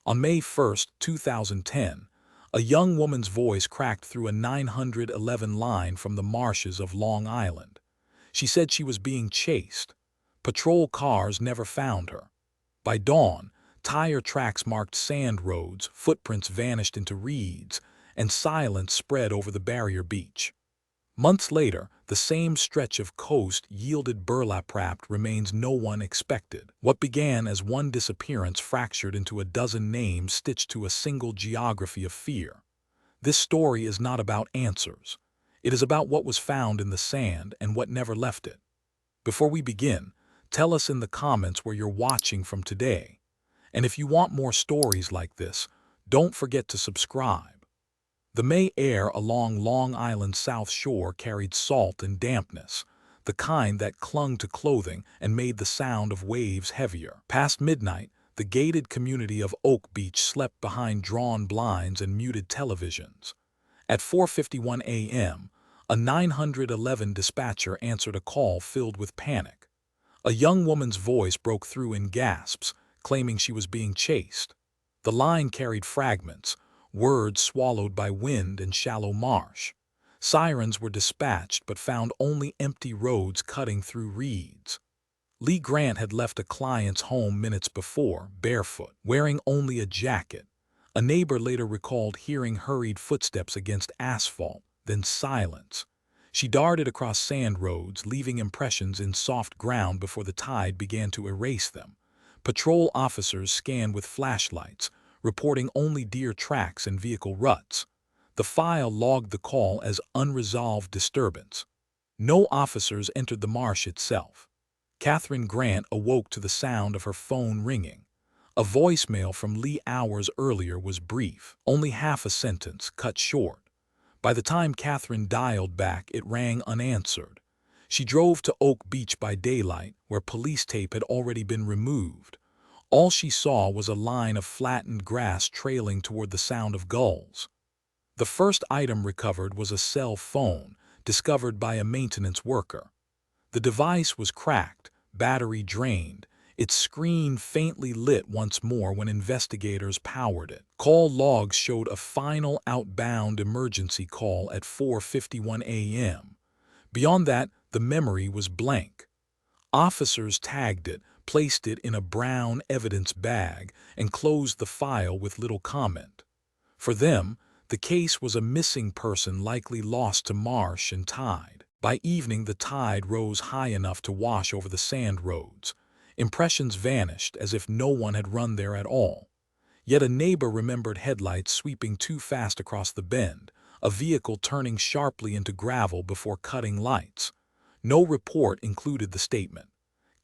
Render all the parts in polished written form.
On May 1, 2010, a young woman's voice cracked through a 911 line from the marshes of Long Island. She said she was being chased. Patrol cars never found her. By dawn, tire tracks marked sand roads, footprints vanished into reeds, and silence spread over the barrier beach. Months later, the same stretch of coast yielded burlap-wrapped remains no one expected. What began as one disappearance fractured into a dozen names stitched to a single geography of fear. This story is not about answers. It is about what was found in the sand and what never left it. Before we begin, tell us in the comments where you're watching from today. And if you want more stories like this, don't forget to subscribe. The May air along Long Island's South Shore carried salt and dampness, the kind that clung to clothing and made the sound of waves heavier. Past midnight, the gated community of Oak Beach slept behind drawn blinds and muted televisions. At 4:51 a.m., a 911 dispatcher answered a call filled with panic. A young woman's voice broke through in gasps, claiming she was being chased. The line carried fragments, words swallowed by wind and shallow marsh. Sirens were dispatched but found only empty roads cutting through reeds. Lee Grant had left a client's home minutes before, barefoot, wearing only a jacket. A neighbor later recalled hearing hurried footsteps against asphalt, then silence. She darted across sand roads, leaving impressions in soft ground before the tide began to erase them. Patrol officers scanned with flashlights, reporting only deer tracks and vehicle ruts. The file logged the call as unresolved disturbance. No officers entered the marsh itself. Catherine Grant awoke to the sound of her phone ringing. A voicemail from Lee hours earlier was brief, only half a sentence, cut short. By the time Catherine dialed back, it rang unanswered. She drove to Oak Beach by daylight, where police tape had already been removed. All she saw was a line of flattened grass trailing toward the sound of gulls. The first item recovered was a cell phone, discovered by a maintenance worker. The device was cracked, battery drained, its screen faintly lit once more when investigators powered it. Call logs showed a final outbound emergency call at 4:51 a.m. Beyond that, the memory was blank. Officers tagged it, placed it in a brown evidence bag, and closed the file with little comment. For them, the case was a missing person likely lost to marsh and tide. By evening, the tide rose high enough to wash over the sand roads. Impressions vanished as if no one had run there at all. Yet a neighbor remembered headlights sweeping too fast across the bend, a vehicle turning sharply into gravel before cutting lights. No report included the statement.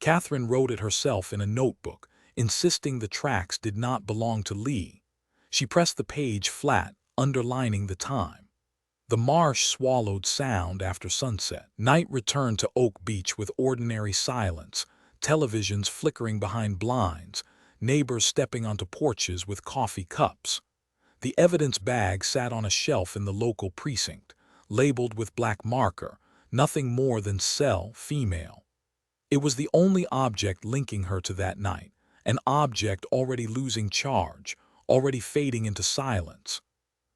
Catherine wrote it herself in a notebook, insisting the tracks did not belong to Lee. She pressed the page flat, underlining the time. The marsh swallowed sound after sunset. Night returned to Oak Beach with ordinary silence, televisions flickering behind blinds, neighbors stepping onto porches with coffee cups. The evidence bag sat on a shelf in the local precinct, labeled with black marker, nothing more than cell, female. It was the only object linking her to that night, an object already losing charge, already fading into silence.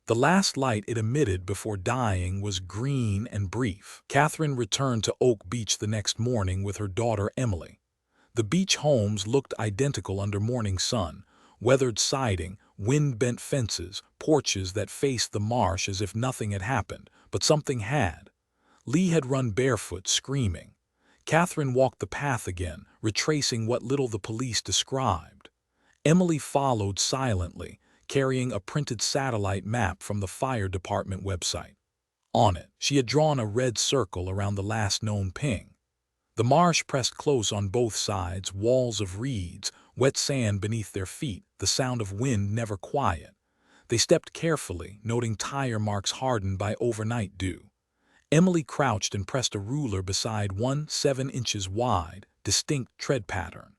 The last light it emitted before dying was green and brief. Catherine returned to Oak Beach the next morning with her daughter Emily. The beach homes looked identical under morning sun, weathered siding, wind-bent fences, porches that faced the marsh as if nothing had happened, but something had. Lee had run barefoot, screaming. Catherine walked the path again, retracing what little the police described. Emily followed silently, carrying a printed satellite map from the fire department website. On it, she had drawn a red circle around the last known ping. The marsh pressed close on both sides, walls of reeds, wet sand beneath their feet, the sound of wind never quiet. They stepped carefully, noting tire marks hardened by overnight dew. Emily crouched and pressed a ruler beside one 7 inches wide, distinct tread pattern.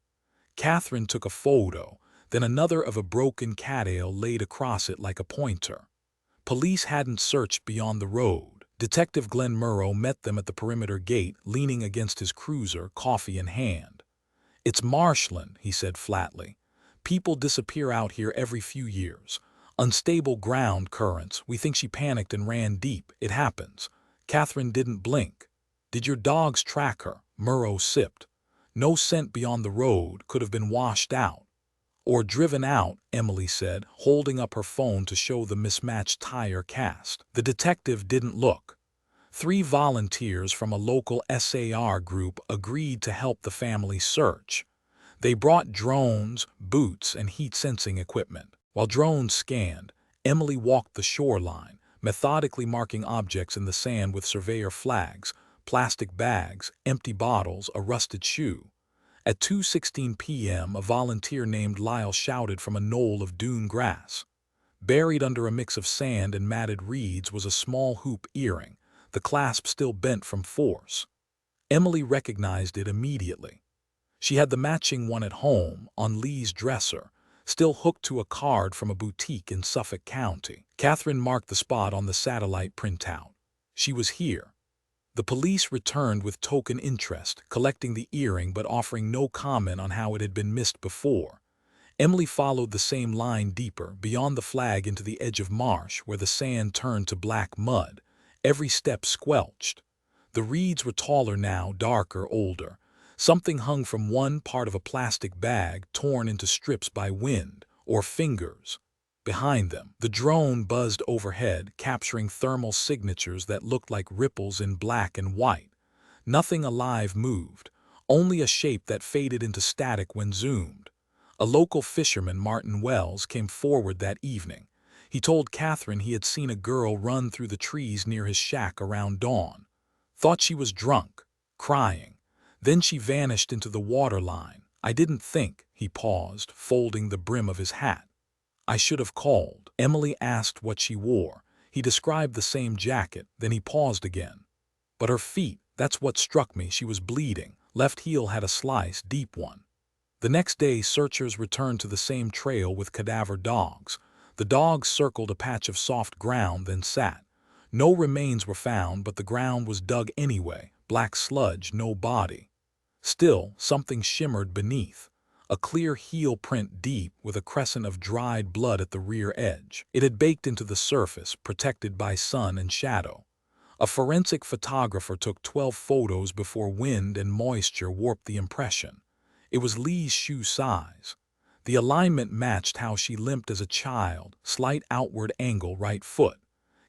Catherine took a photo, then another of a broken cattail laid across it like a pointer. Police hadn't searched beyond the road. Detective Glenn Murrow met them at the perimeter gate, leaning against his cruiser, coffee in hand. "It's marshland," he said flatly. People disappear out here every few years. Unstable ground currents. We think she panicked and ran deep. It happens. Catherine didn't blink. Did your dogs track her? Murrow sipped. No scent beyond the road. Could have been washed out. Or driven out, Emily said, holding up her phone to show the mismatched tire cast. The detective didn't look. 3 volunteers from a local SAR group agreed to help the family search. They brought drones, boots, and heat-sensing equipment. While drones scanned, Emily walked the shoreline, methodically marking objects in the sand with surveyor flags, plastic bags, empty bottles, a rusted shoe. At 2:16 p.m., a volunteer named Lyle shouted from a knoll of dune grass. Buried under a mix of sand and matted reeds was a small hoop earring, the clasp still bent from force. Emily recognized it immediately. She had the matching one at home, on Lee's dresser, still hooked to a card from a boutique in Suffolk County. Catherine marked the spot on the satellite printout. She was here. The police returned with token interest, collecting the earring but offering no comment on how it had been missed before. Emily followed the same line deeper, beyond the flag into the edge of marsh, where the sand turned to black mud. Every step squelched. The reeds were taller now, darker, older. Something hung from one part of a plastic bag, torn into strips by wind, or fingers. Behind them, the drone buzzed overhead, capturing thermal signatures that looked like ripples in black and white. Nothing alive moved, only a shape that faded into static when zoomed. A local fisherman, Martin Wells, came forward that evening. He told Catherine he had seen a girl run through the trees near his shack around dawn. Thought she was drunk, crying. Then she vanished into the waterline. I didn't think, he paused, folding the brim of his hat. I should have called. Emily asked what she wore. He described the same jacket, then he paused again. But her feet, that's what struck me. She was bleeding. Left heel had a slice, deep one. The next day, searchers returned to the same trail with cadaver dogs. The dogs circled a patch of soft ground, then sat. No remains were found, but the ground was dug anyway. Black sludge, no body. Still, something shimmered beneath. A clear heel print deep, with a crescent of dried blood at the rear edge. It had baked into the surface, protected by sun and shadow. A forensic photographer took 12 photos before wind and moisture warped the impression. It was Lee's shoe size. The alignment matched how she limped as a child, slight outward angle right foot.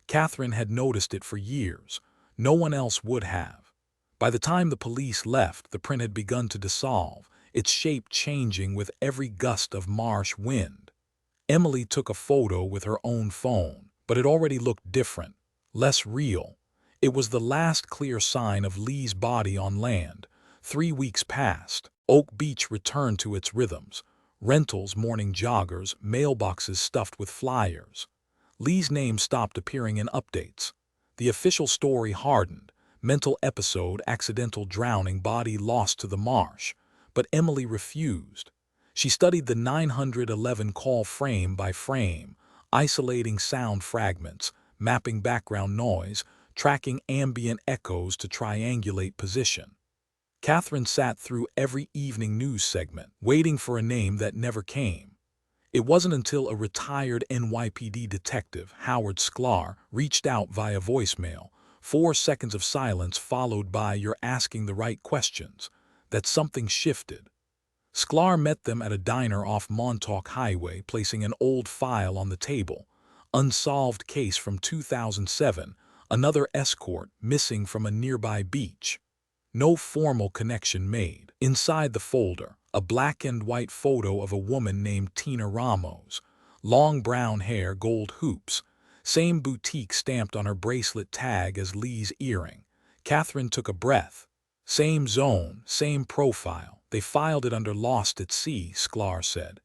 Catherine had noticed it for years. No one else would have. By the time the police left, the print had begun to dissolve, its shape changing with every gust of marsh wind. Emily took a photo with her own phone, but it already looked different, less real. It was the last clear sign of Lee's body on land. 3 weeks passed. Oak Beach returned to its rhythms. Rentals, morning joggers, mailboxes stuffed with flyers. Lee's name stopped appearing in updates. The official story hardened. Mental episode, accidental drowning, body lost to the marsh. But Emily refused. She studied the 911 call frame by frame, isolating sound fragments, mapping background noise, tracking ambient echoes to triangulate position. Catherine sat through every evening news segment, waiting for a name that never came. It wasn't until a retired NYPD detective, Howard Sklar, reached out via voicemail, 4 seconds of silence followed by "You're asking the right questions," that something shifted. Sklar met them at a diner off Montauk Highway, placing an old file on the table. Unsolved case from 2007, another escort missing from a nearby beach. No formal connection made. Inside the folder, a black and white photo of a woman named Tina Ramos. Long brown hair, gold hoops. Same boutique stamped on her bracelet tag as Lee's earring. Catherine took a breath. Same zone, same profile. They filed it under Lost at Sea, Sklar said.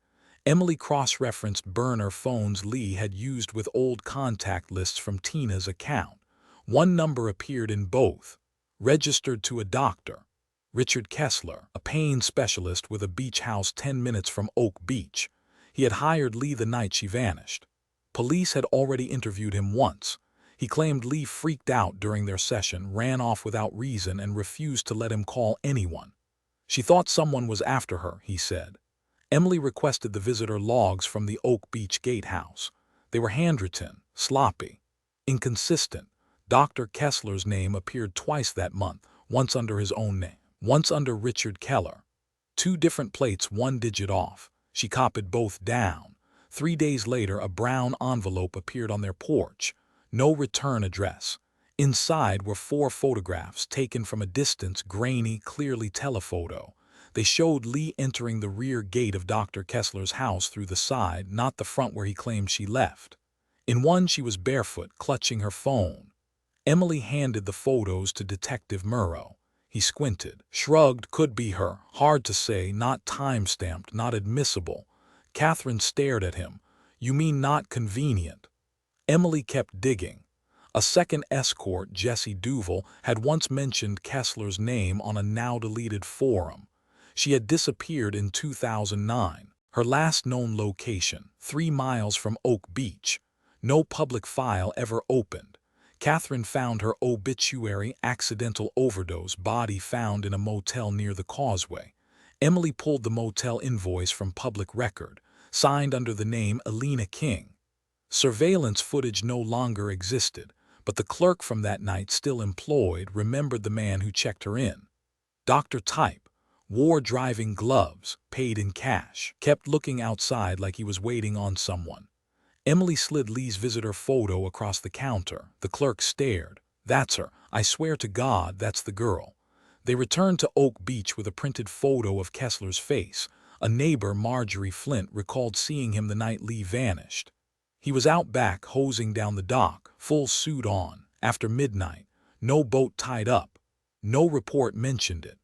Emily cross-referenced burner phones Lee had used with old contact lists from Tina's account. One number appeared in both. Registered to a doctor, Richard Kessler, a pain specialist with a beach house 10 minutes from Oak Beach. He had hired Lee the night she vanished. Police had already interviewed him once. He claimed Lee freaked out during their session, ran off without reason, and refused to let him call anyone. She thought someone was after her, he said. Emily requested the visitor logs from the Oak Beach gatehouse. They were handwritten, sloppy, inconsistent. Dr. Kessler's name appeared twice that month, once under his own name, once under Richard Keller. Two different plates, one digit off. She copied both down. 3 days later, a brown envelope appeared on their porch. No return address. Inside were 4 photographs taken from a distance, grainy, clearly telephoto. They showed Lee entering the rear gate of Dr. Kessler's house through the side, not the front where he claimed she left. In one, she was barefoot, clutching her phone. Emily handed the photos to Detective Murrow. He squinted, shrugged. Could be her. Hard to say, not time-stamped, not admissible. Catherine stared at him. You mean not convenient? Emily kept digging. A second escort, Jessie Duval, had once mentioned Kessler's name on a now-deleted forum. She had disappeared in 2009. Her last known location, 3 miles from Oak Beach. No public file ever opened. Catherine found her obituary: accidental overdose, body found in a motel near the causeway. Emily pulled the motel invoice from public record, signed under the name Elena King. Surveillance footage no longer existed, but the clerk from that night, still employed, remembered the man who checked her in. Dr. Type, wore driving gloves, paid in cash, kept looking outside like he was waiting on someone. Emily slid Lee's visitor photo across the counter. The clerk stared. That's her. I swear to God, that's the girl. They returned to Oak Beach with a printed photo of Kessler's face. A neighbor, Marjorie Flint, recalled seeing him the night Lee vanished. He was out back, hosing down the dock, full suit on, after midnight. No boat tied up. No report mentioned it.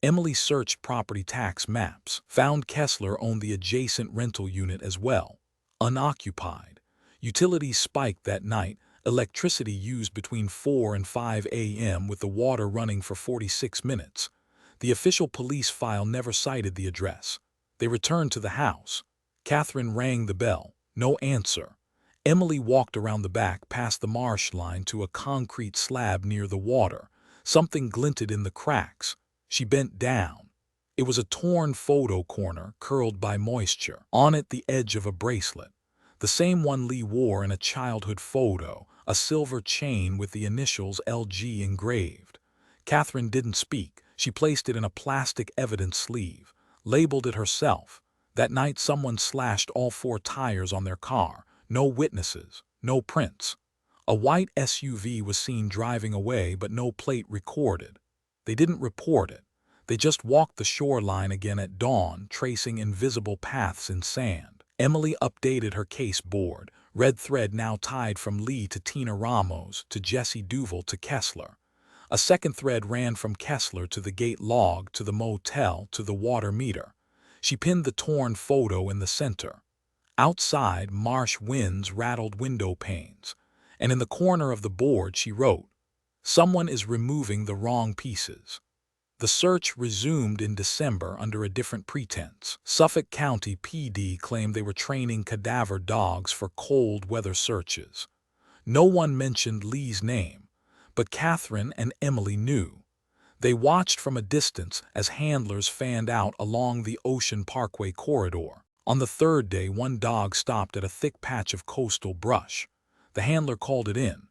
Emily searched property tax maps, found Kessler owned the adjacent rental unit as well. Unoccupied. Utilities spiked that night. Electricity used between 4 and 5 a.m. with the water running for 46 minutes. The official police file never cited the address. They returned to the house. Catherine rang the bell. No answer. Emily walked around the back, past the marsh line, to a concrete slab near the water. Something glinted in the cracks. She bent down. It was a torn photo corner, curled by moisture. On it, the edge of a bracelet. The same one Lee wore in a childhood photo, a silver chain with the initials LG engraved. Catherine didn't speak. She placed it in a plastic evidence sleeve, labeled it herself. That night, someone slashed all 4 tires on their car. No witnesses, no prints. A white SUV was seen driving away, but no plate recorded. They didn't report it. They just walked the shoreline again at dawn, tracing invisible paths in sand. Emily updated her case board. Red thread now tied from Lee to Tina Ramos, to Jessie Duval, to Kessler. A second thread ran from Kessler to the gate log, to the motel, to the water meter. She pinned the torn photo in the center. Outside, marsh winds rattled window panes, and in the corner of the board she wrote, "Someone is removing the wrong pieces." The search resumed in December under a different pretense. Suffolk County PD claimed they were training cadaver dogs for cold weather searches. No one mentioned Lee's name, but Catherine and Emily knew. They watched from a distance as handlers fanned out along the Ocean Parkway corridor. On the 3rd day, one dog stopped at a thick patch of coastal brush. The handler called it in.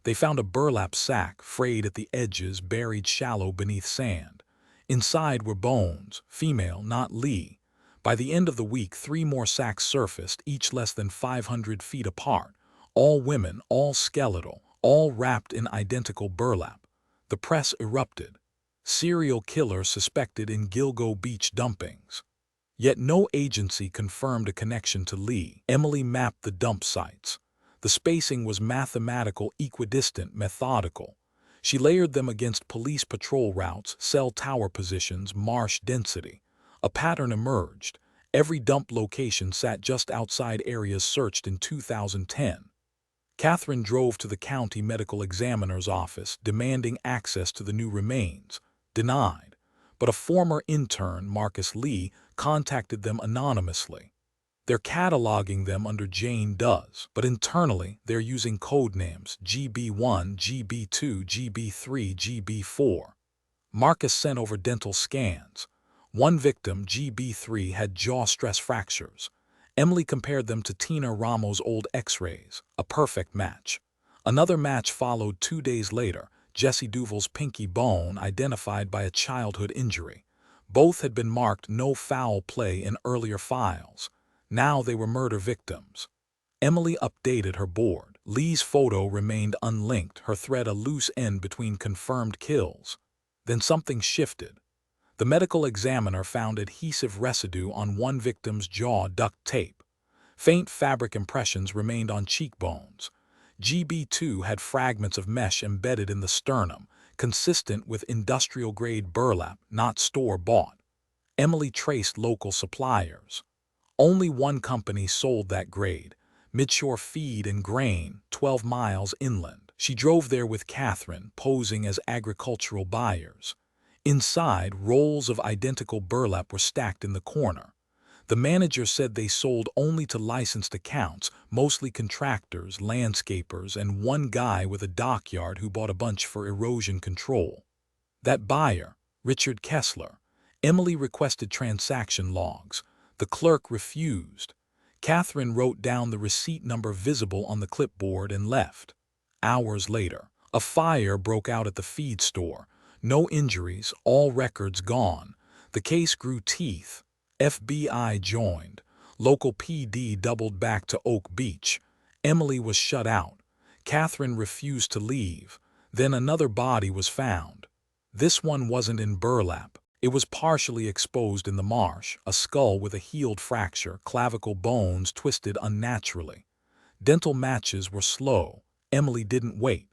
They found a burlap sack, frayed at the edges, buried shallow beneath sand. Inside were bones, female, not Lee. By the end of the week, 3 more sacks surfaced, each less than 500 feet apart. All women, all skeletal, all wrapped in identical burlap. The press erupted. Serial killer suspected in Gilgo Beach dumpings. Yet no agency confirmed a connection to Lee. Emily mapped the dump sites. The spacing was mathematical, equidistant, methodical. She layered them against police patrol routes, cell tower positions, marsh density. A pattern emerged. Every dump location sat just outside areas searched in 2010. Catherine drove to the county medical examiner's office, demanding access to the new remains. Denied. But a former intern, Marcus Lee, contacted them anonymously. They're cataloging them under Jane Does, but internally they're using code names GB1, GB2, GB3, GB4. Marcus sent over dental scans. One victim, GB3, had jaw stress fractures. Emily compared them to Tina Ramos' old x-rays, a perfect match. Another match followed 2 days later, Jesse Duval's pinky bone identified by a childhood injury. Both had been marked no foul play in earlier files. Now they were murder victims. Emily updated her board. Lee's photo remained unlinked, her thread a loose end between confirmed kills. Then something shifted. The medical examiner found adhesive residue on one victim's jaw, duct tape. Faint fabric impressions remained on cheekbones. GB2 had fragments of mesh embedded in the sternum, consistent with industrial-grade burlap, not store-bought. Emily traced local suppliers. Only one company sold that grade, Midshore Feed and Grain, 12 miles inland. She drove there with Catherine, posing as agricultural buyers. Inside, rolls of identical burlap were stacked in the corner. The manager said they sold only to licensed accounts, mostly contractors, landscapers, and one guy with a dockyard who bought a bunch for erosion control. That buyer, Richard Kessler. Emily requested transaction logs. The clerk refused. Catherine wrote down the receipt number visible on the clipboard and left. Hours later, a fire broke out at the feed store. No injuries, all records gone. The case grew teeth. FBI joined. Local PD doubled back to Oak Beach. Emily was shut out. Catherine refused to leave. Then another body was found. This one wasn't in burlap. It was partially exposed in the marsh, a skull with a healed fracture, clavicle bones twisted unnaturally. Dental matches were slow. Emily didn't wait.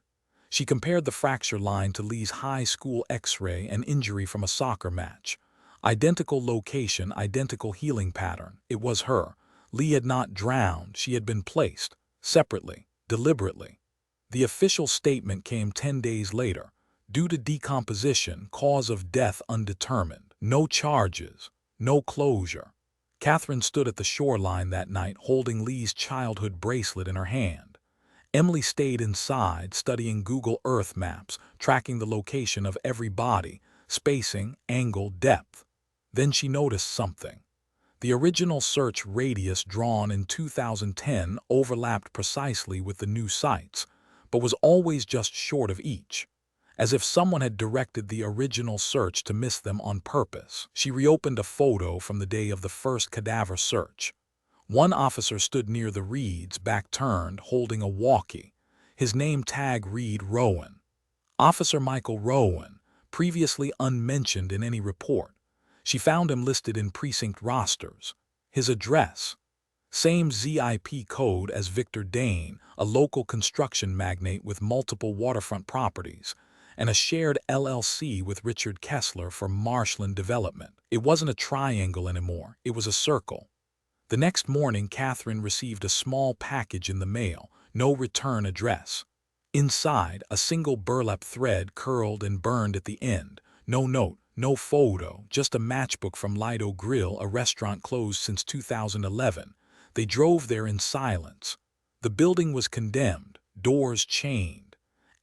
She compared the fracture line to Lee's high school x-ray and injury from a soccer match. Identical location, identical healing pattern. It was her. Lee had not drowned. She had been placed, separately, deliberately. The official statement came 10 days later. Due to decomposition, cause of death undetermined. No charges, no closure. Catherine stood at the shoreline that night holding Lee's childhood bracelet in her hand. Emily stayed inside, studying Google Earth maps, tracking the location of every body, spacing, angle, depth. Then she noticed something. The original search radius drawn in 2010 overlapped precisely with the new sites, but was always just short of each. As if someone had directed the original search to miss them on purpose. She reopened a photo from the day of the first cadaver search. One officer stood near the reeds, back turned, holding a walkie. His name tag read Rowan. Officer Michael Rowan, previously unmentioned in any report. She found him listed in precinct rosters. His address. Same ZIP code as Victor Dane, a local construction magnate with multiple waterfront properties, and a shared LLC with Richard Kessler for marshland development. It wasn't a triangle anymore, it was a circle. The next morning, Catherine received a small package in the mail, no return address. Inside, a single burlap thread curled and burned at the end. No note, no photo, just a matchbook from Lido Grill, a restaurant closed since 2011. They drove there in silence. The building was condemned, doors chained.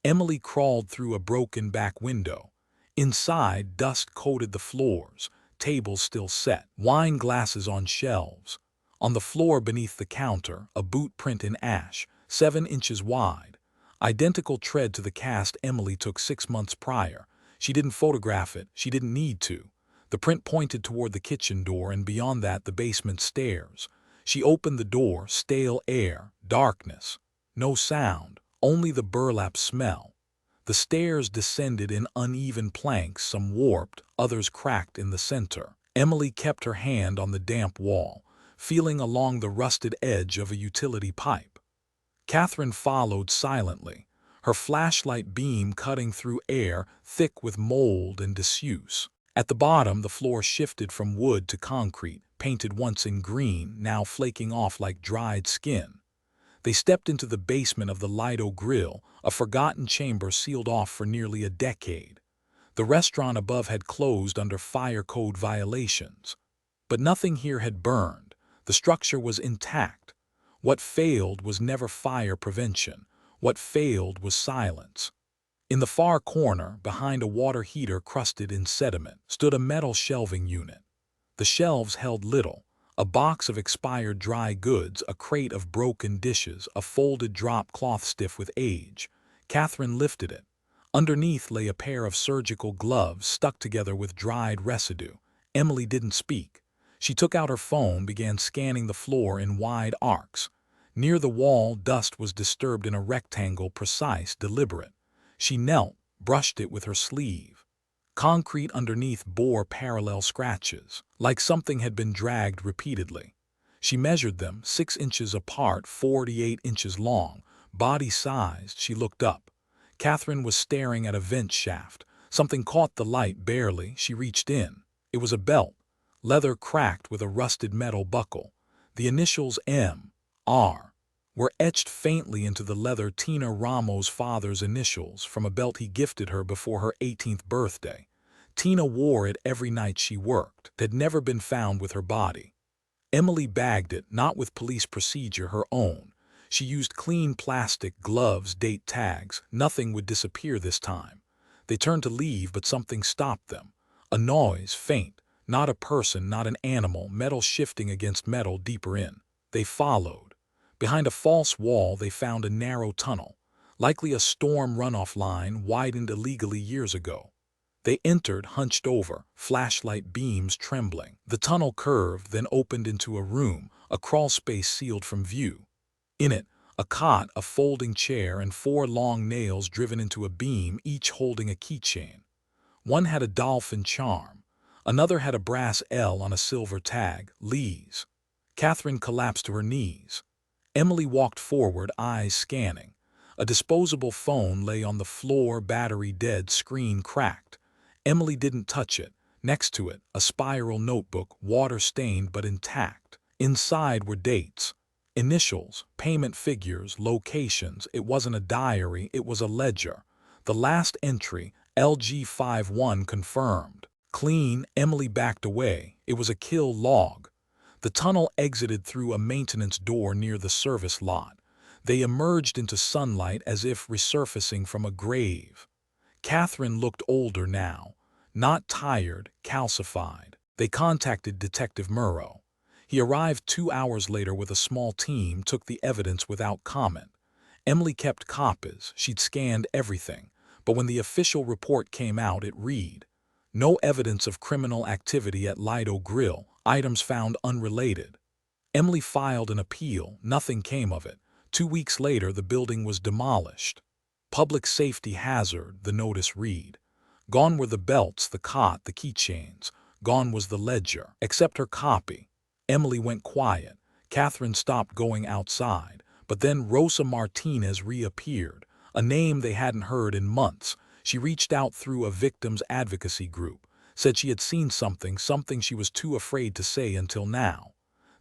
Emily crawled through a broken back window. Inside, dust coated the floors, tables still set, wine glasses on shelves. On the floor beneath the counter, a boot print in ash, 7 inches wide. Identical tread to the cast Emily took 6 months prior. She didn't photograph it, she didn't need to. The print pointed toward the kitchen door and beyond that the basement stairs. She opened the door, stale air, darkness. No sound, only the burlap smell. The stairs descended in uneven planks, some warped, others cracked in the center. Emily kept her hand on the damp wall, feeling along the rusted edge of a utility pipe. Catherine followed silently, her flashlight beam cutting through air thick with mold and disuse. At the bottom, the floor shifted from wood to concrete, painted once in green, now flaking off like dried skin. They stepped into the basement of the Lido Grill, a forgotten chamber sealed off for nearly a decade. The restaurant above had closed under fire code violations. But nothing here had burned. The structure was intact. What failed was never fire prevention. What failed was silence. In the far corner, behind a water heater crusted in sediment, stood a metal shelving unit. The shelves held little: a box of expired dry goods, a crate of broken dishes, a folded drop cloth stiff with age. Catherine lifted it. Underneath lay a pair of surgical gloves stuck together with dried residue. Emily didn't speak. She took out her phone, began scanning the floor in wide arcs. Near the wall, dust was disturbed in a rectangle, precise, deliberate. She knelt, brushed it with her sleeve. Concrete underneath bore parallel scratches, like something had been dragged repeatedly. She measured them, 6 inches apart, 48 inches long, body-sized. She looked up. Catherine was staring at a vent shaft. Something caught the light barely. She reached in. It was a belt, leather cracked with a rusted metal buckle. The initials M.R. were etched faintly into the leather. Tina Ramos' father's initials, from a belt he gifted her before her 18th birthday. Tina wore it every night she worked. It had never been found with her body. Emily bagged it, not with police procedure, her own. She used clean plastic gloves, date tags. Nothing would disappear this time. They turned to leave, but something stopped them. A noise, faint. Not a person, not an animal, metal shifting against metal deeper in. They followed. Behind a false wall they found a narrow tunnel, likely a storm runoff line, widened illegally years ago. They entered, hunched over, flashlight beams trembling. The tunnel curved, then opened into a room, a crawl space sealed from view. In it, a cot, a folding chair, and 4 long nails driven into a beam, each holding a keychain. One had a dolphin charm. Another had a brass L on a silver tag, Lee's. Catherine collapsed to her knees. Emily walked forward, eyes scanning. A disposable phone lay on the floor, battery dead, screen cracked. Emily didn't touch it. Next to it, a spiral notebook, water-stained but intact. Inside were dates, initials, payment figures, locations. It wasn't a diary, it was a ledger. The last entry, LG51, confirmed. Clean. Emily backed away. It was a kill log. The tunnel exited through a maintenance door near the service lot. They emerged into sunlight as if resurfacing from a grave. Catherine looked older now, not tired, calcified. They contacted Detective Murrow. He arrived 2 hours later with a small team, took the evidence without comment. Emily kept copies. She'd scanned everything. But when the official report came out, it read, "No evidence of criminal activity at Lido Grill. Items found unrelated." Emily filed an appeal. Nothing came of it. 2 weeks later, the building was demolished. "Public safety hazard," the notice read. Gone were the belts, the cot, the keychains. Gone was the ledger, except her copy. Emily went quiet. Catherine stopped going outside. But then Rosa Martinez reappeared, a name they hadn't heard in months. She reached out through a victims advocacy group, said she had seen something she was too afraid to say until now.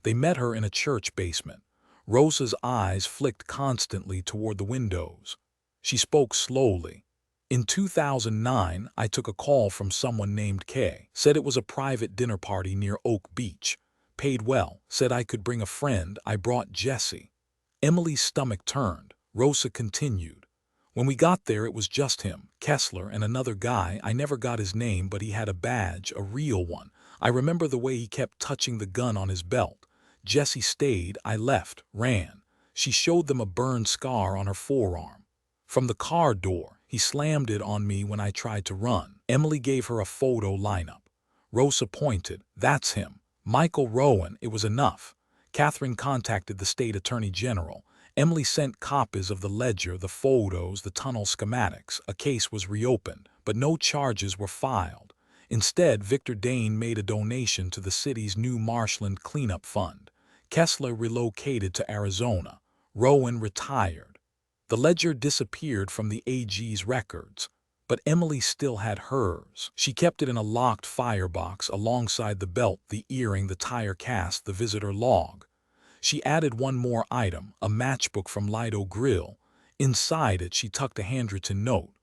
They met her in a church basement. Rosa's eyes flicked constantly toward the windows. She spoke slowly. "In 2009, I took a call from someone named Kay. Said it was a private dinner party near Oak Beach. Paid well. Said I could bring a friend. I brought Jesse." Emily's stomach turned. Rosa continued. "When we got there, it was just him, Kessler, and another guy. I never got his name, but he had a badge, a real one. I remember the way he kept touching the gun on his belt. Jesse stayed. I left, ran." She showed them a burn scar on her forearm. "From the car door. He slammed it on me when I tried to run." Emily gave her a photo lineup. Rosa pointed. "That's him. Michael Rowan." It was enough. Catherine contacted the state attorney general. Emily sent copies of the ledger, the photos, the tunnel schematics. A case was reopened, but no charges were filed. Instead, Victor Dane made a donation to the city's new Marshland Cleanup Fund. Kessler relocated to Arizona. Rowan retired. The ledger disappeared from the AG's records, but Emily still had hers. She kept it in a locked firebox alongside the belt, the earring, the tire cast, the visitor log. She added one more item, a matchbook from Lido Grill. Inside it, she tucked a handwritten note.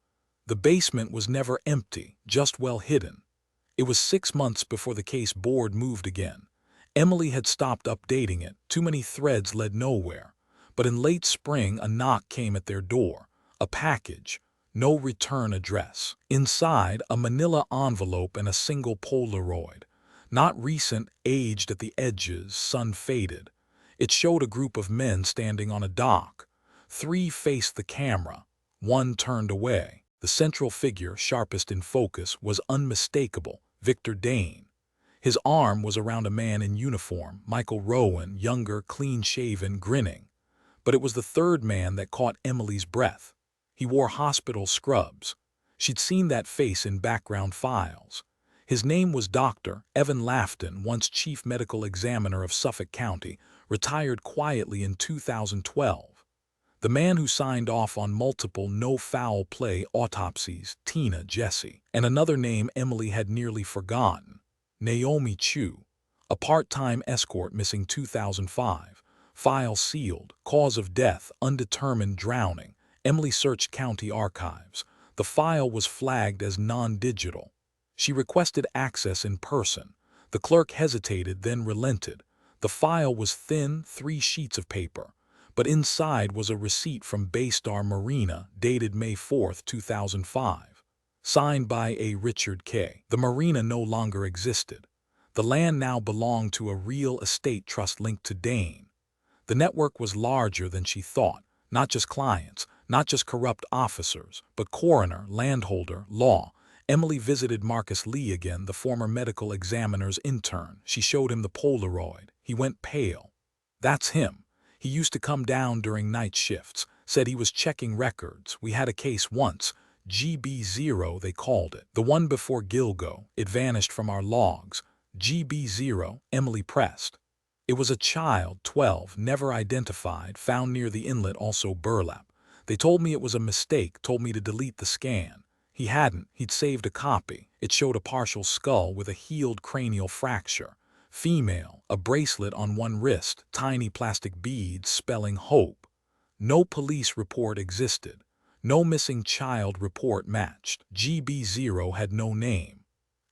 The basement was never empty, just well hidden. It was 6 months before the case board moved again. Emily had stopped updating it. Too many threads led nowhere. But in late spring, a knock came at their door. A package. No return address. Inside, a manila envelope and a single Polaroid. Not recent, aged at the edges, sun faded. It showed a group of men standing on a dock. 3 faced the camera. 1 turned away. The central figure, sharpest in focus, was unmistakable, Victor Dane. His arm was around a man in uniform, Michael Rowan, younger, clean-shaven, grinning. But it was the third man that caught Emily's breath. He wore hospital scrubs. She'd seen that face in background files. His name was Dr. Evan Lafton, once chief medical examiner of Suffolk County, retired quietly in 2012. The man who signed off on multiple no-foul play autopsies, Tina Jesse. And another name Emily had nearly forgotten, Naomi Chu, a part-time escort missing 2005. File sealed, cause of death, undetermined drowning. Emily searched county archives. The file was flagged as non-digital. She requested access in person. The clerk hesitated, then relented. The file was thin, 3 sheets of paper. But inside was a receipt from Baystar Marina, dated May 4, 2005. Signed by a Richard K. The marina no longer existed. The land now belonged to a real estate trust linked to Dane. The network was larger than she thought. Not just clients, not just corrupt officers, but coroner, landholder, law. Emily visited Marcus Lee again, the former medical examiner's intern. She showed him the Polaroid. He went pale. That's him. He used to come down during night shifts, said he was checking records. We had a case once, GB0 they called it. The one before Gilgo. It vanished from our logs. GB0, Emily pressed. It was a child, 12, never identified, found near the inlet, also burlap. They told me it was a mistake, told me to delete the scan. He hadn't. He'd saved a copy. It showed a partial skull with a healed cranial fracture. Female, a bracelet on one wrist, tiny plastic beads spelling hope. No police report existed. No missing child report matched. GB0 had no name.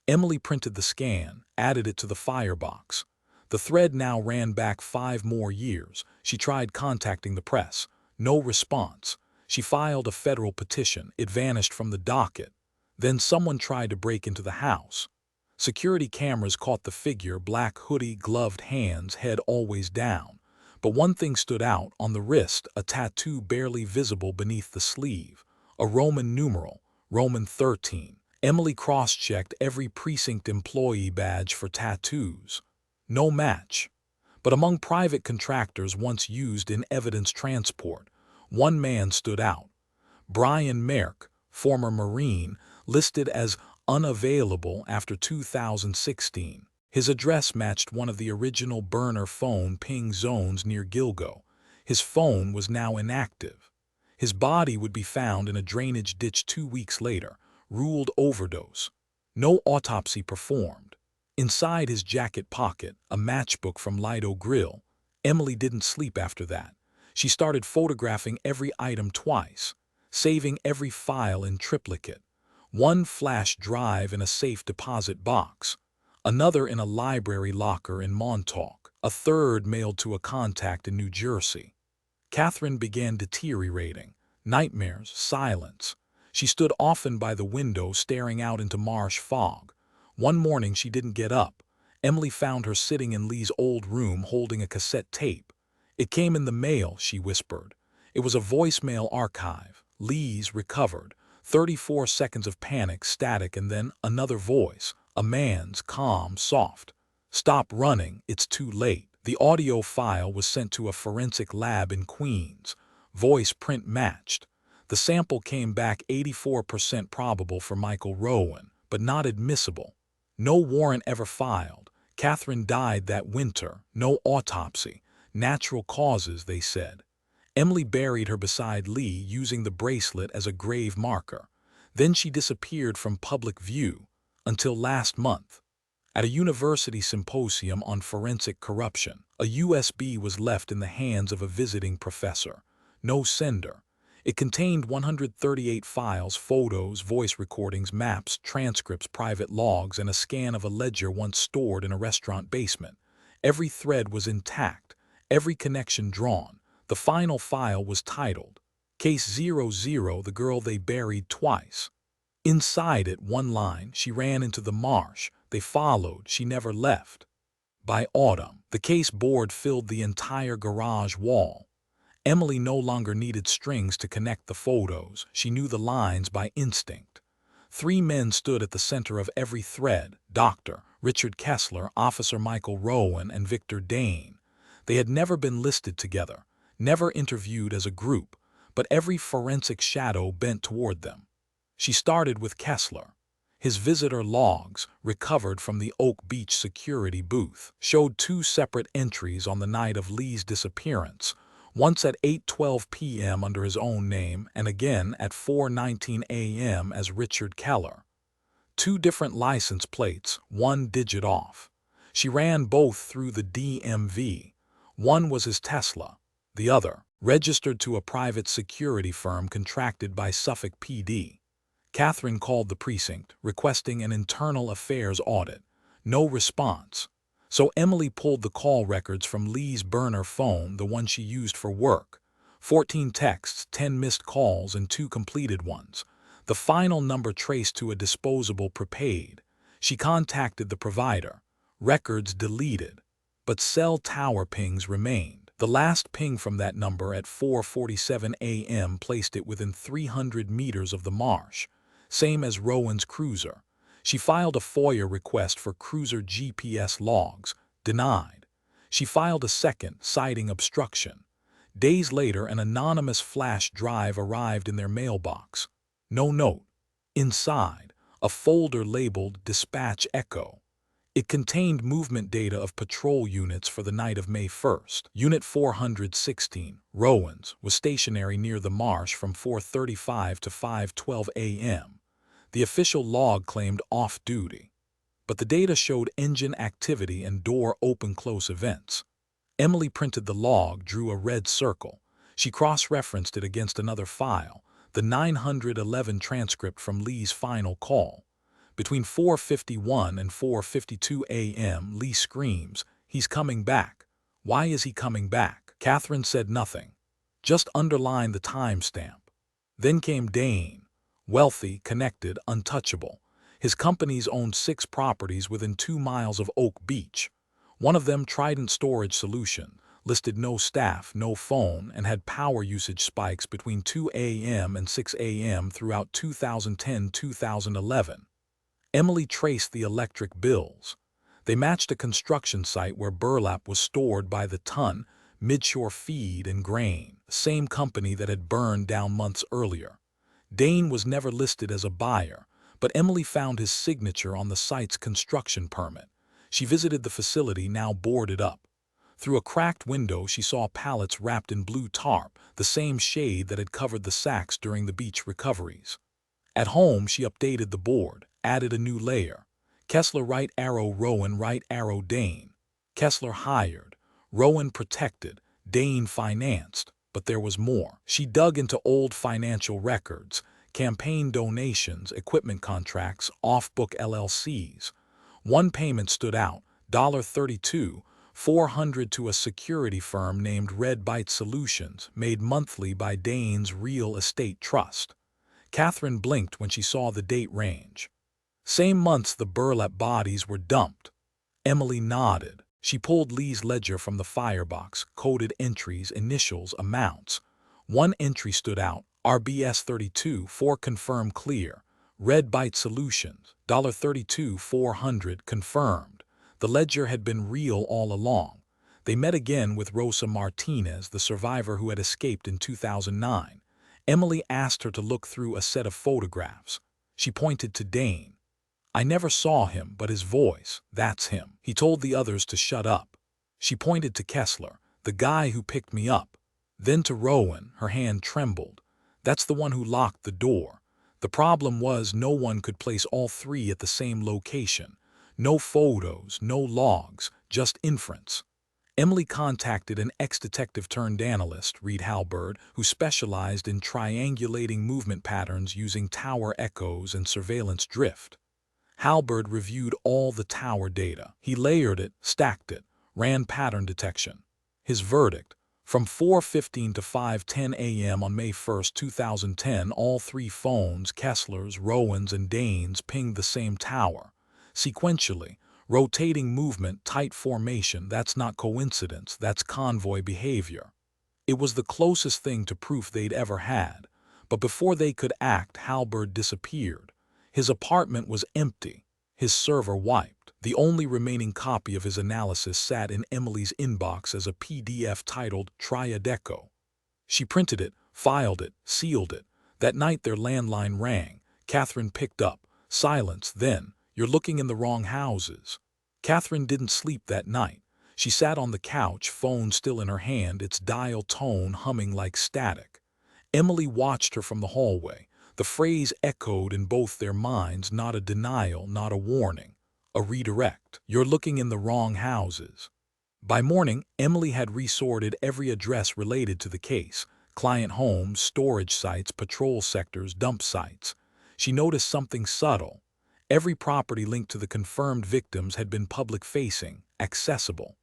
Emily printed the scan, added it to the firebox. The thread now ran back 5 more years. She tried contacting the press. No response. She filed a federal petition. It vanished from the docket. Then someone tried to break into the house. Security cameras caught the figure, black hoodie, gloved hands, head always down. But one thing stood out, on the wrist, a tattoo barely visible beneath the sleeve. A Roman numeral, Roman 13. Emily cross-checked every precinct employee badge for tattoos. No match. But among private contractors once used in evidence transport, one man stood out. Brian Merck, former Marine, listed as unavailable after 2016. His address matched one of the original burner phone ping zones near Gilgo. His phone was now inactive. His body would be found in a drainage ditch 2 weeks later, ruled overdose. No autopsy performed. Inside his jacket pocket, a matchbook from Lido Grill. Emily didn't sleep after that. She started photographing every item twice, saving every file in triplicate. One flash drive in a safe deposit box, another in a library locker in Montauk, a third mailed to a contact in New Jersey. Catherine began deteriorating. Nightmares, silence. She stood often by the window staring out into marsh fog. One morning she didn't get up. Emily found her sitting in Lee's old room holding a cassette tape. It came in the mail, she whispered. It was a voicemail archive. Lee's recovered. 34 seconds of panic, static, and then another voice. A man's, calm, soft. Stop running, it's too late. The audio file was sent to a forensic lab in Queens. Voice print matched. The sample came back 84% probable for Michael Rowan, but not admissible. No warrant ever filed. Catherine died that winter. No autopsy. Natural causes, they said. Emily buried her beside Lee, using the bracelet as a grave marker. Then she disappeared from public view, until last month. At a university symposium on forensic corruption, a USB was left in the hands of a visiting professor. No sender. It contained 138 files, photos, voice recordings, maps, transcripts, private logs, and a scan of a ledger once stored in a restaurant basement. Every thread was intact, every connection drawn. The final file was titled, Case 00, the girl they buried twice. Inside it, one line, she ran into the marsh, They followed. She never left. By autumn, the case board filled the entire garage wall. Emily no longer needed strings to connect the photos. She knew the lines by instinct. Three men stood at the center of every thread: Dr. Richard Kessler, Officer Michael Rowan, and Victor Dane. They had never been listed together, never interviewed as a group, but every forensic shadow bent toward them. She started with Kessler. His visitor logs, recovered from the Oak Beach security booth, showed two separate entries on the night of Lee's disappearance, once at 8:12 p.m. under his own name and again at 4:19 a.m. as Richard Keller. Two different license plates, one digit off. She ran both through the DMV. One was his Tesla, the other, registered to a private security firm contracted by Suffolk PD. Catherine called the precinct, requesting an internal affairs audit. No response. So Emily pulled the call records from Lee's burner phone, the one she used for work. 14 texts, 10 missed calls, and 2 completed ones. The final number traced to a disposable prepaid. She contacted the provider. Records deleted. But cell tower pings remained. The last ping from that number at 4:47 a.m. placed it within 300 meters of the marsh. Same as Rowan's cruiser. She filed a FOIA request for cruiser GPS logs. Denied. She filed a second, citing obstruction. Days later, an anonymous flash drive arrived in their mailbox. No note. Inside, a folder labeled Dispatch Echo. It contained movement data of patrol units for the night of May 1st. Unit 416, Rowan's, was stationary near the marsh from 4:35 to 5:12 a.m. The official log claimed off-duty, but the data showed engine activity and door open-close events. Emily printed the log, drew a red circle. She cross-referenced it against another file, the 911 transcript from Lee's final call. Between 4:51 and 4:52 a.m., Lee screams, "He's coming back." Why is he coming back? Catherine said nothing, just underlined the timestamp. Then came Dane. Wealthy, connected, untouchable. His companies owned 6 properties within 2 miles of Oak Beach. One of them, Trident Storage Solution, listed no staff, no phone, and had power usage spikes between 2 a.m. and 6 a.m. throughout 2010-2011. Emily traced the electric bills. They matched a construction site where burlap was stored by the ton, midshore feed and grain, the same company that had burned down months earlier. Dane was never listed as a buyer, but Emily found his signature on the site's construction permit. She visited the facility, now boarded up. Through a cracked window, she saw pallets wrapped in blue tarp, the same shade that had covered the sacks during the beach recoveries. At home, she updated the board, added a new layer. Kessler right arrow Rowan right arrow Dane. Kessler hired, Rowan protected, Dane financed. But there was more. She dug into old financial records, campaign donations, equipment contracts, off-book LLCs. One payment stood out, $32,400 to a security firm named Red Byte Solutions, made monthly by Dane's real estate trust. Catherine blinked when she saw the date range. Same months the burlap bodies were dumped. Emily nodded. She pulled Lee's ledger from the firebox, coded entries, initials, amounts. One entry stood out, RBS 32, 4 confirmed clear. Red Byte Solutions, $32,400 confirmed. The ledger had been real all along. They met again with Rosa Martinez, the survivor who had escaped in 2009. Emily asked her to look through a set of photographs. She pointed to Dane. "I never saw him, but his voice, that's him." He told the others to shut up. She pointed to Kessler, "The guy who picked me up." Then to Rowan, her hand trembled. "That's the one who locked the door." The problem was no one could place all 3 at the same location. No photos, no logs, just inference. Emily contacted an ex-detective turned analyst, Reed Halberd, who specialized in triangulating movement patterns using tower echoes and surveillance drift. Halberd reviewed all the tower data. He layered it, stacked it, ran pattern detection. His verdict: from 4:15 to 5:10 a.m. on May 1, 2010, all 3 phones, Kessler's, Rowan's, and Dane's, pinged the same tower. sequentially, rotating movement, tight formation. That's not coincidence, that's convoy behavior. It was the closest thing to proof they'd ever had, but before they could act, Halberd disappeared. His apartment was empty, his server wiped. The only remaining copy of his analysis sat in Emily's inbox as a PDF titled Triadeco. She printed it, filed it, sealed it. That night their landline rang. Catherine picked up. Silence, then, "You're looking in the wrong houses." Catherine didn't sleep that night. She sat on the couch, phone still in her hand, its dial tone humming like static. Emily watched her from the hallway. The phrase echoed in both their minds, not a denial, not a warning, a redirect. "You're looking in the wrong houses." By morning, Emily had resorted every address related to the case: client homes, storage sites, patrol sectors, dump sites. She noticed something subtle. Every property linked to the confirmed victims had been public-facing, accessible.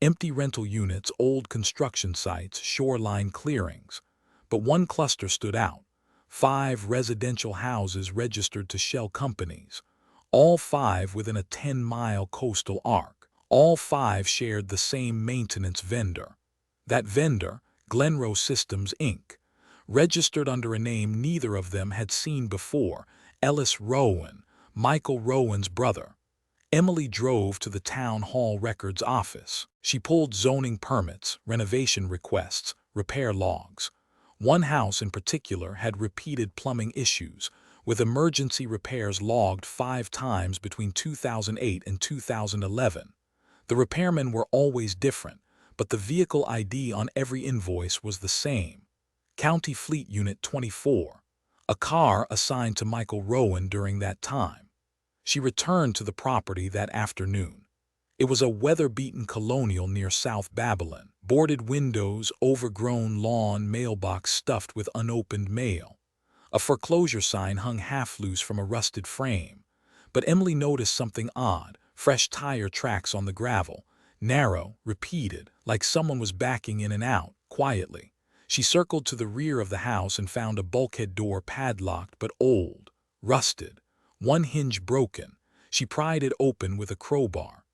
Empty rental units, old construction sites, shoreline clearings. But one cluster stood out: 5 residential houses registered to shell companies. All 5 within a 10-mile coastal arc. All 5 shared the same maintenance vendor. That vendor, Glenrose Systems, Inc., registered under a name neither of them had seen before: Ellis Rowan, Michael Rowan's brother. Emily drove to the town hall records office. She pulled zoning permits, renovation requests, repair logs. One house in particular had repeated plumbing issues, with emergency repairs logged 5 times between 2008 and 2011. The repairmen were always different, but the vehicle ID on every invoice was the same: County Fleet Unit 24, a car assigned to Michael Rowan during that time. She returned to the property that afternoon. It was a weather-beaten colonial near South Babylon. Boarded windows, overgrown lawn, mailbox stuffed with unopened mail. A foreclosure sign hung half loose from a rusted frame. But Emily noticed something odd: fresh tire tracks on the gravel, narrow, repeated, like someone was backing in and out, quietly. She circled to the rear of the house and found a bulkhead door padlocked but old, rusted, one hinge broken. She pried it open with a crowbar.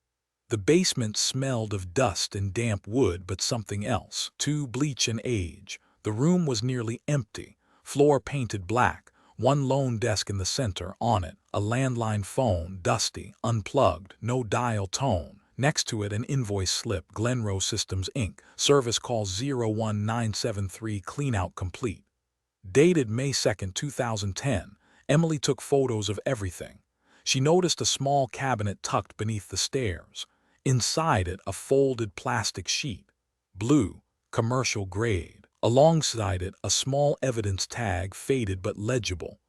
The basement smelled of dust and damp wood, but something else, too: bleach and age. The room was nearly empty, floor painted black, one lone desk in the center, on it a landline phone, dusty, unplugged, no dial tone. Next to it an invoice slip: Glenrose Systems, Inc., service call 01973, cleanout complete. Dated May 2, 2010. Emily took photos of everything. She noticed a small cabinet tucked beneath the stairs. Inside it, a folded plastic sheet, blue, commercial grade. Alongside it, a small evidence tag, faded but legible: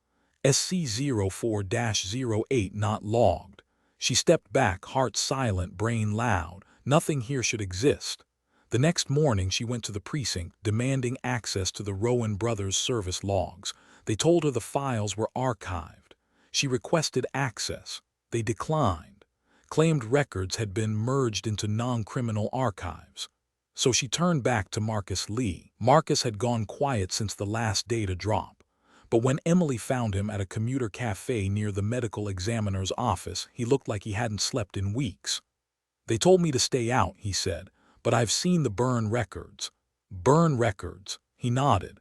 SC04-08, not logged. She stepped back, heart silent, brain loud. Nothing here should exist. The next morning she went to the precinct, demanding access to the Rowan brothers' service logs. They told her the files were archived. She requested access. They declined, claimed records had been merged into non-criminal archives. So she turned back to Marcus Lee. Marcus had gone quiet since the last day to drop. But when Emily found him at a commuter cafe near the medical examiner's office, he looked like he hadn't slept in weeks. "They told me to stay out," he said, "but I've seen the burn records." "Burn records?" He nodded.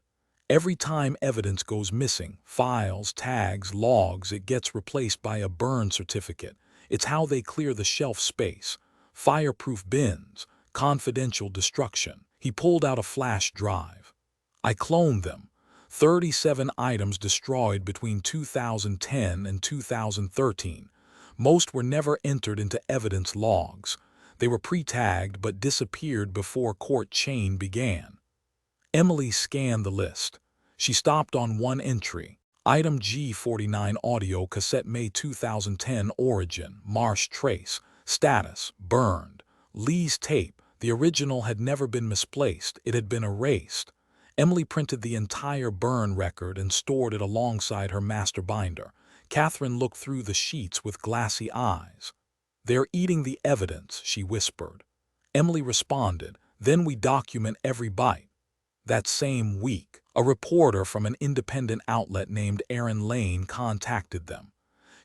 "Every time evidence goes missing, files, tags, logs, it gets replaced by a burn certificate. It's how they clear the shelf space. Fireproof bins, confidential destruction." He pulled out a flash drive. "I cloned them. 37 items destroyed between 2010 and 2013. Most were never entered into evidence logs. They were pre-tagged but disappeared before court chain began." Emily scanned the list. She stopped on one entry: Item G49, audio cassette, May 2010, origin, Marsh Trace, status, burned. Lee's tape. The original had never been misplaced, it had been erased. Emily printed the entire burn record and stored it alongside her master binder. Catherine looked through the sheets with glassy eyes. "They're eating the evidence," she whispered. Emily responded, "Then we document every bite." That same week, a reporter from an independent outlet named Erin Lane contacted them.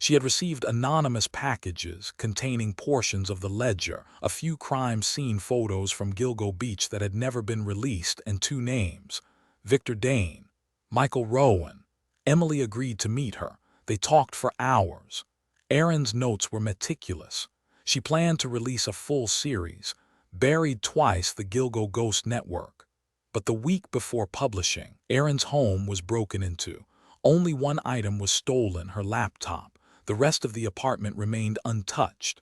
She had received anonymous packages containing portions of the ledger, a few crime scene photos from Gilgo Beach that had never been released, and two names: Victor Dane, Michael Rowan. Emily agreed to meet her. They talked for hours. Erin's notes were meticulous. She planned to release a full series, buried twice the Gilgo Ghost Network. But the week before publishing, Erin's home was broken into. Only one item was stolen, her laptop. The rest of the apartment remained untouched.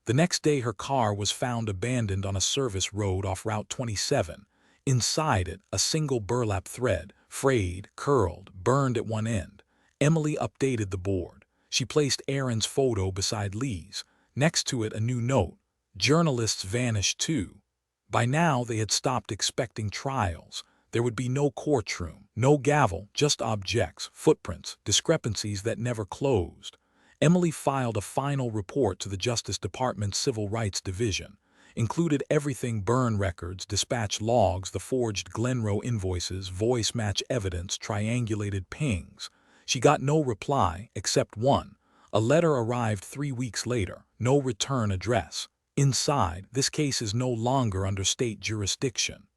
The next day her car was found abandoned on a service road off Route 27. Inside it, a single burlap thread, frayed, curled, burned at one end. Emily updated the board. She placed Erin's photo beside Lee's. Next to it, a new note: journalists vanished too. By now they had stopped expecting trials. There would be no courtroom, no gavel, just objects, footprints, discrepancies that never closed. Emily filed a final report to the Justice Department's Civil Rights Division. Included everything: burn records, dispatch logs, the forged Glenroe invoices, voice match evidence, triangulated pings. She got no reply except one. A letter arrived 3 weeks later, no return address. Inside, this case is no longer under state jurisdiction.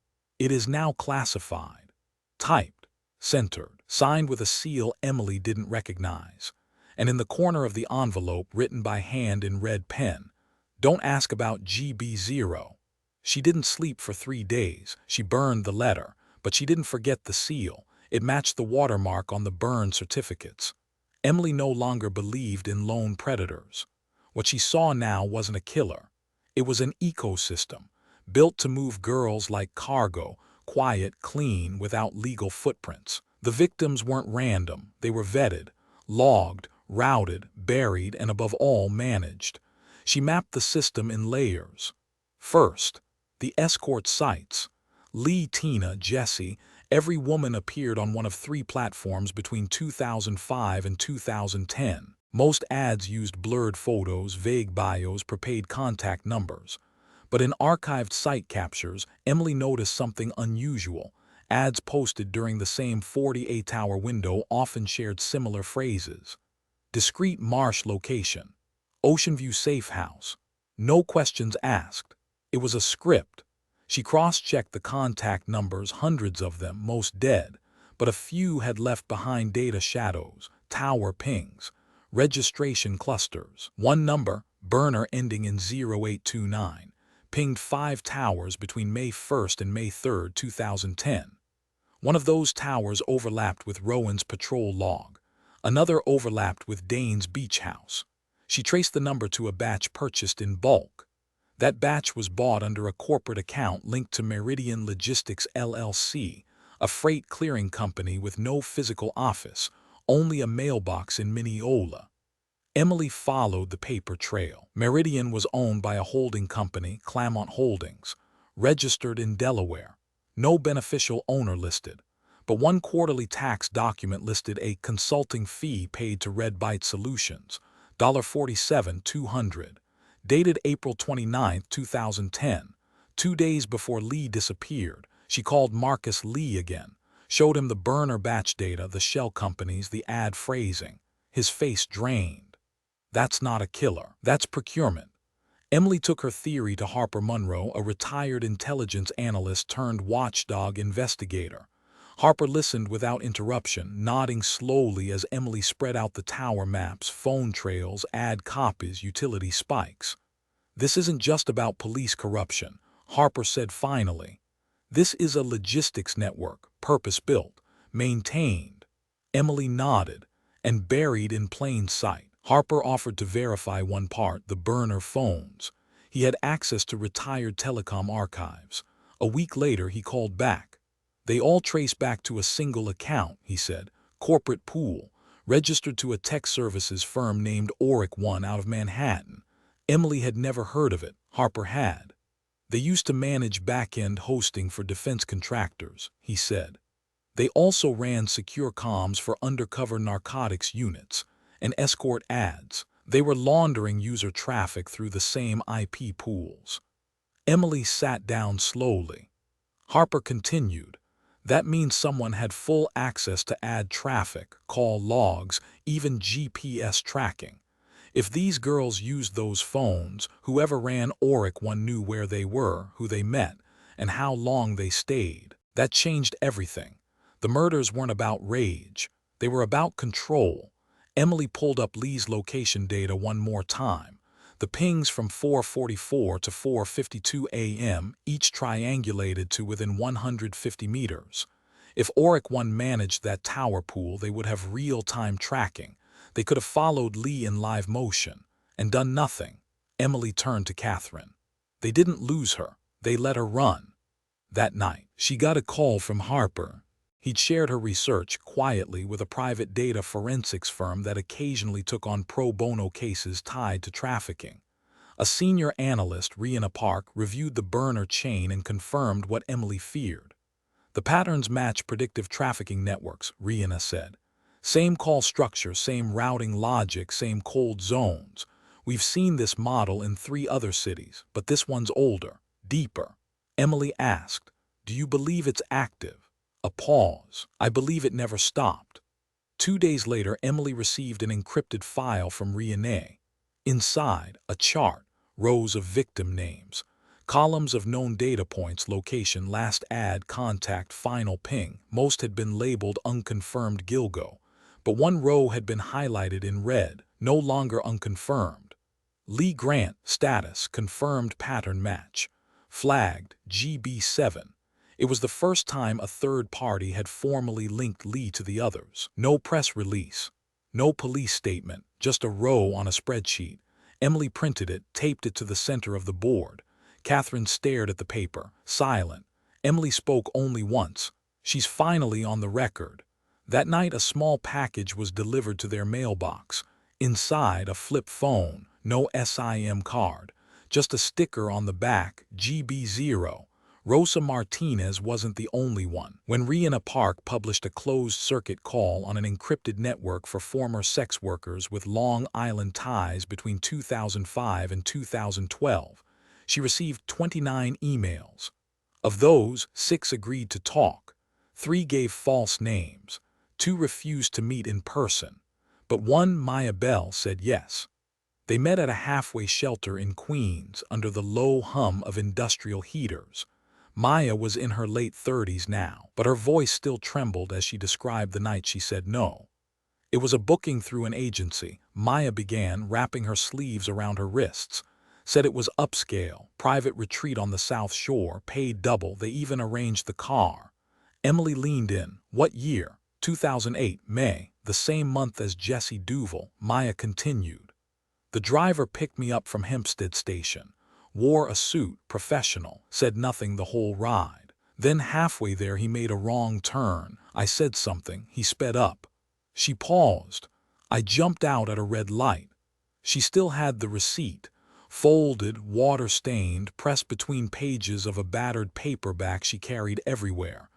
It is now classified. Typed, centered, signed with a seal Emily didn't recognize. And in the corner of the envelope, written by hand in red pen: "Don't ask about GB0. She didn't sleep for 3 days. She burned the letter, but she didn't forget the seal. It matched the watermark on the burn certificates. Emily no longer believed in lone predators. What she saw now wasn't a killer. It was an ecosystem, built to move girls like cargo, quiet, clean, without legal footprints. The victims weren't random. They were vetted, logged, routed, buried, and above all, managed. She mapped the system in layers. First, the escort sites. Lee, Tina, Jessie. Every woman appeared on one of 3 platforms between 2005 and 2010. Most ads used blurred photos, vague bios, prepaid contact numbers. But in archived site captures, Emily noticed something unusual. Ads posted during the same 48-hour window often shared similar phrases. Discreet marsh location. Ocean View safe house. No questions asked. It was a script. She cross-checked the contact numbers, hundreds of them, most dead, but a few had left behind data shadows, tower pings, registration clusters. One number, burner ending in 0829, pinged 5 towers between May 1st and May 3rd, 2010. One of those towers overlapped with Rowan's patrol log. Another overlapped with Dane's beach house. She traced the number to a batch purchased in bulk. That batch was bought under a corporate account linked to Meridian Logistics LLC, a freight clearing company with no physical office, only a mailbox in Mineola. Emily followed the paper trail. Meridian was owned by a holding company, Claremont Holdings, registered in Delaware. No beneficial owner listed, but one quarterly tax document listed a consulting fee paid to Red Byte Solutions, $47,200. Dated April 29, 2010. 2 days before Lee disappeared, she called Marcus Lee again, showed him the burner batch data, the shell companies, the ad phrasing. His face drained. That's not a killer. That's procurement. Emily took her theory to Harper Munro, a retired intelligence analyst turned watchdog investigator. Harper listened without interruption, nodding slowly as Emily spread out the tower maps, phone trails, ad copies, utility spikes. "This isn't just about police corruption," Harper said finally. "This is a logistics network, purpose-built, maintained." Emily nodded. "And buried in plain sight." Harper offered to verify one part: the burner phones. He had access to retired telecom archives. A week later he called back. "They all trace back to a single account," he said. "Corporate pool, registered to a tech services firm named Auric One out of Manhattan." Emily had never heard of it. Harper had. "They used to manage back-end hosting for defense contractors," he said. "They also ran secure comms for undercover narcotics units and escort ads. They were laundering user traffic through the same IP pools." Emily sat down slowly. Harper continued. "That means someone had full access to ad traffic, call logs, even GPS tracking. If these girls used those phones, whoever ran Auric One knew where they were, who they met, and how long they stayed. That changed everything. The murders weren't about rage. They were about control. Emily pulled up Lee's location data one more time. The pings from 4:44 to 4:52 a.m. each triangulated to within 150 meters. If Auric One managed that tower pool, they would have real-time tracking. They could have followed Lee in live motion and done nothing. Emily turned to Catherine. They didn't lose her. They let her run. That night, she got a call from Harper. He'd shared her research quietly with a private data forensics firm that occasionally took on pro bono cases tied to trafficking. A senior analyst, Rihanna Park, reviewed the burner chain and confirmed what Emily feared. The patterns match predictive trafficking networks, Rihanna said. Same call structure, same routing logic, same cold zones. We've seen this model in 3 other cities, but this one's older, deeper. Emily asked, "Do you believe it's active?" A pause. "I believe it never stopped." 2 days later, Emily received an encrypted file from Rihanna. Inside, a chart, rows of victim names, columns of known data points, location, last ad, contact, final ping. Most had been labeled unconfirmed Gilgo, but one row had been highlighted in red, no longer unconfirmed. Lee Grant, status, confirmed pattern match. Flagged, GB7. It was the first time a third party had formally linked Lee to the others. No press release, no police statement, just a row on a spreadsheet. Emily printed it, taped it to the center of the board. Catherine stared at the paper, silent. Emily spoke only once. "She's finally on the record." That night, a small package was delivered to their mailbox. Inside, a flip phone, no SIM card, just a sticker on the back, GB0. Rosa Martinez wasn't the only one. When Rihanna Park published a closed-circuit call on an encrypted network for former sex workers with Long Island ties between 2005 and 2012, she received 29 emails. Of those, 6 agreed to talk. 3 gave false names. 2 refused to meet in person. But one, Maya Bell, said yes. They met at a halfway shelter in Queens under the low hum of industrial heaters. Maya was in her late 30s now, but her voice still trembled as she described the night she said no. It was a booking through an agency. Maya began, wrapping her sleeves around her wrists. Said it was upscale, private retreat on the South Shore, paid double, they even arranged the car. Emily leaned in. "What year?" 2008, May, the same month as Jesse Duval. Maya continued. "The driver picked me up from Hempstead Station. Wore a suit, professional, said nothing the whole ride. Then halfway there he made a wrong turn. I said something, he sped up." She paused. "I jumped out at a red light." She still had the receipt, folded, water-stained, pressed between pages of a battered paperback she carried everywhere.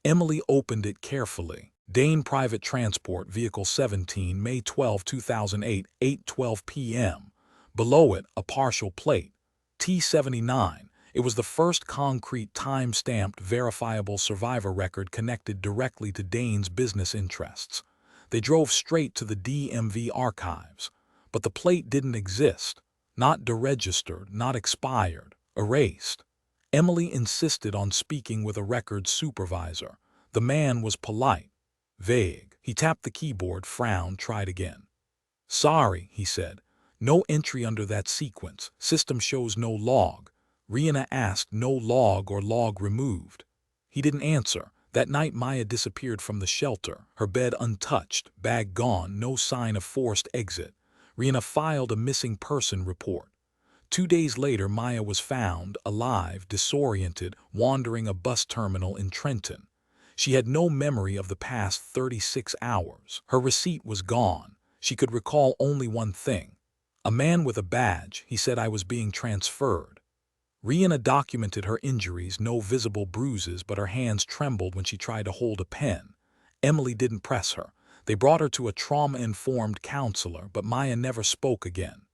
Emily opened it carefully. Dane Private Transport Vehicle 17, May 12, 2008, 8:12 p.m. Below it, a partial plate. T79. It was the first concrete time-stamped verifiable survivor record connected directly to Dane's business interests. They drove straight to the DMV archives. But the plate didn't exist. Not deregistered, not expired, erased. Emily insisted on speaking with a records supervisor. The man was polite, vague. He tapped the keyboard, frowned, tried again. "Sorry," he said. "No entry under that sequence. System shows no log." Rihanna asked, "No log or log removed?" He didn't answer. That night Maya disappeared from the shelter, her bed untouched, bag gone, no sign of forced exit. Rihanna filed a missing person report. 2 days later, Maya was found, alive, disoriented, wandering a bus terminal in Trenton. She had no memory of the past 36 hours. Her receipt was gone. She could recall only one thing. "A man with a badge, he said I was being transferred." Rihanna documented her injuries, no visible bruises, but her hands trembled when she tried to hold a pen. Emily didn't press her. They brought her to a trauma-informed counselor, but Maya never spoke again.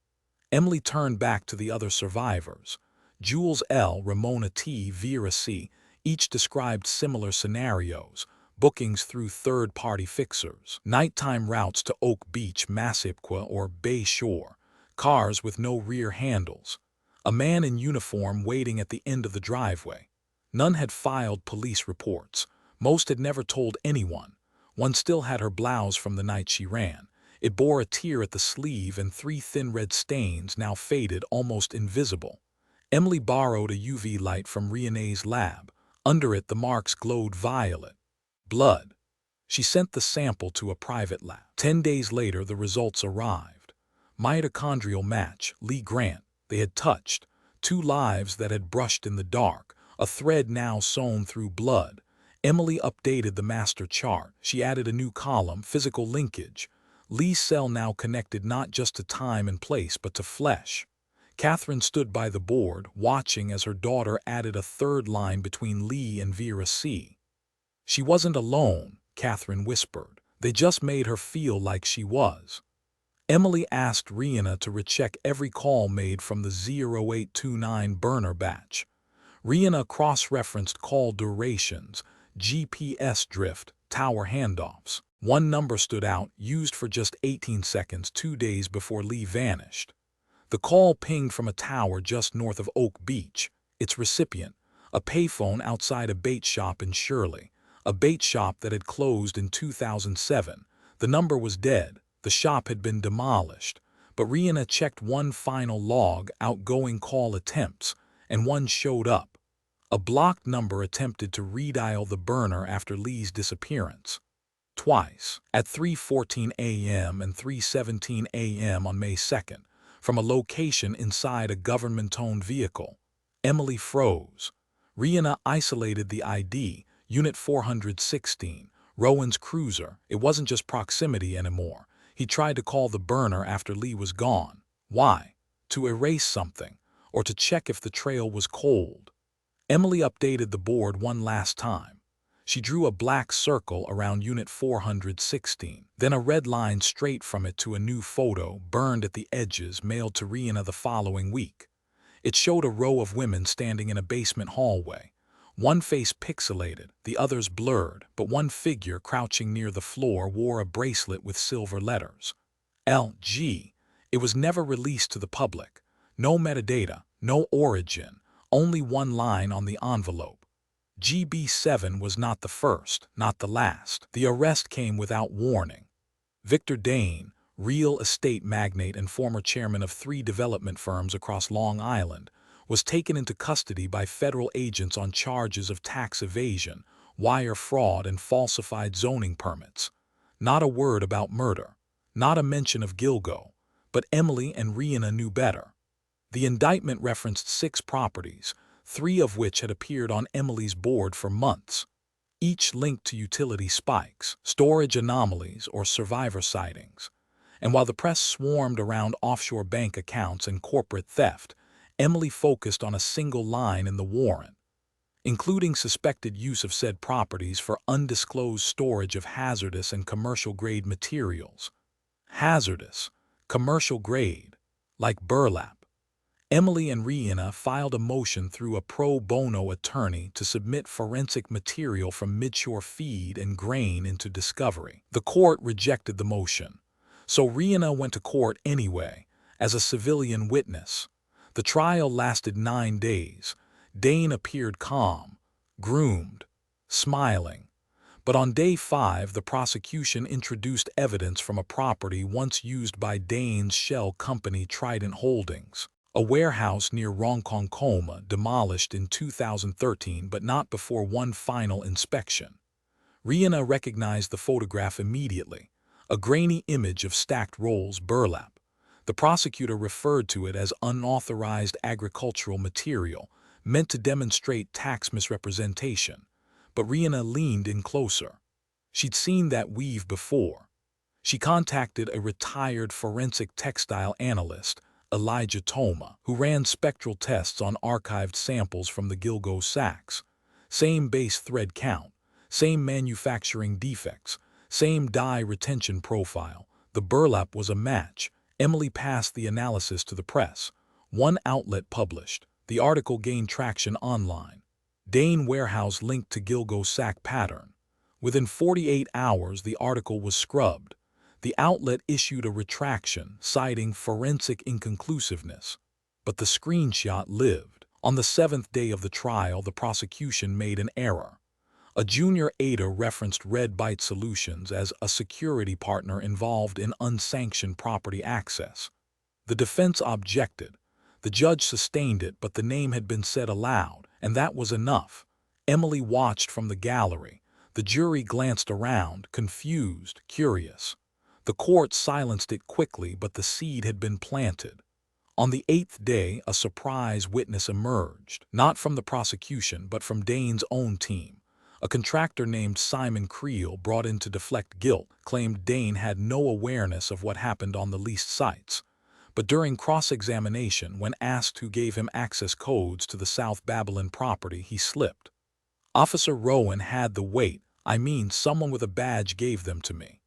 Emily turned back to the other survivors. Jules L., Ramona T., Vera C., each described similar scenarios, bookings through third-party fixers, nighttime routes to Oak Beach, Massapequa, or Bay Shore, cars with no rear handles, a man in uniform waiting at the end of the driveway. None had filed police reports. Most had never told anyone. One still had her blouse from the night she ran. It bore a tear at the sleeve and 3 thin red stains, now faded, almost invisible. Emily borrowed a UV light from Renee's lab. Under it, the marks glowed violet. Blood. She sent the sample to a private lab. 10 days later, the results arrived. Mitochondrial match, Lee Grant. They had touched. 2 lives that had brushed in the dark, a thread now sewn through blood. Emily updated the master chart. She added a new column, physical linkage. Lee's cell now connected not just to time and place, but to flesh. Catherine stood by the board, watching as her daughter added a 3rd line between Lee and Vera C. She wasn't alone, Catherine whispered. They just made her feel like she was. Emily asked Rihanna to recheck every call made from the 0829 burner batch. Rihanna cross-referenced call durations, GPS drift, tower handoffs. One number stood out, used for just 18 seconds 2 days before Lee vanished. The call pinged from a tower just north of Oak Beach. Its recipient, a payphone outside a bait shop in Shirley, a bait shop that had closed in 2007. The number was dead. The shop had been demolished. But Rihanna checked one final log, outgoing call attempts, and one showed up. A blocked number attempted to redial the burner after Lee's disappearance. Twice, at 3:14 a.m. and 3:17 a.m. on May 2nd, from a location inside a government-owned vehicle. Emily froze. Rihanna isolated the ID, Unit 416, Rowan's cruiser. It wasn't just proximity anymore. He tried to call the burner after Lee was gone. Why? To erase something, or to check if the trail was cold. Emily updated the board one last time. She drew a black circle around Unit 416, then a red line straight from it to a new photo burned at the edges mailed to Rihanna the following week. It showed a row of women standing in a basement hallway. One face pixelated, the others blurred, but one figure crouching near the floor wore a bracelet with silver letters. LG. It was never released to the public. No metadata, no origin, only one line on the envelope. GB7 was not the first, not the last. The arrest came without warning. Victor Dane, real estate magnate and former chairman of 3 development firms across Long Island, was taken into custody by federal agents on charges of tax evasion, wire fraud, and falsified zoning permits. Not a word about murder, not a mention of Gilgo, but Emily and Rihanna knew better. The indictment referenced 6 properties, 3 of which had appeared on Emily's board for months, each linked to utility spikes, storage anomalies, or survivor sightings. And while the press swarmed around offshore bank accounts and corporate theft, Emily focused on a single line in the warrant, including suspected use of said properties for undisclosed storage of hazardous and commercial-grade materials. Hazardous, commercial-grade, like burlap. Emily and Rihanna filed a motion through a pro bono attorney to submit forensic material from midshore feed and grain into discovery. The court rejected the motion, so Rihanna went to court anyway, as a civilian witness. The trial lasted 9 days. Dane appeared calm, groomed, smiling. But on day 5, the prosecution introduced evidence from a property once used by Dane's shell company Trident Holdings, a warehouse near Ronkonkoma, demolished in 2013 but not before one final inspection. Rihanna recognized the photograph immediately, a grainy image of stacked rolls burlap. The prosecutor referred to it as unauthorized agricultural material, meant to demonstrate tax misrepresentation. But Rihanna leaned in closer. She'd seen that weave before. She contacted a retired forensic textile analyst, Elijah Toma, who ran spectral tests on archived samples from the Gilgo sacks. Same base thread count, same manufacturing defects, same dye retention profile. The burlap was a match. Emily passed the analysis to the press. One outlet published. The article gained traction online. Dane warehouse linked to Gilgo sack pattern. Within 48 hours, the article was scrubbed. The outlet issued a retraction, citing forensic inconclusiveness. But the screenshot lived. On the 7th day of the trial, the prosecution made an error. A junior aider referenced Red Byte Solutions as a security partner involved in unsanctioned property access. The defense objected. The judge sustained it, but the name had been said aloud, and that was enough. Emily watched from the gallery. The jury glanced around, confused, curious. The court silenced it quickly, but the seed had been planted. On the 8th day, a surprise witness emerged, not from the prosecution, but from Dane's own team. A contractor named Simon Creel, brought in to deflect guilt, claimed Dane had no awareness of what happened on the leased sites. But during cross-examination, when asked who gave him access codes to the South Babylon property, he slipped. Officer Rowan had the weight. Someone with a badge gave them to me.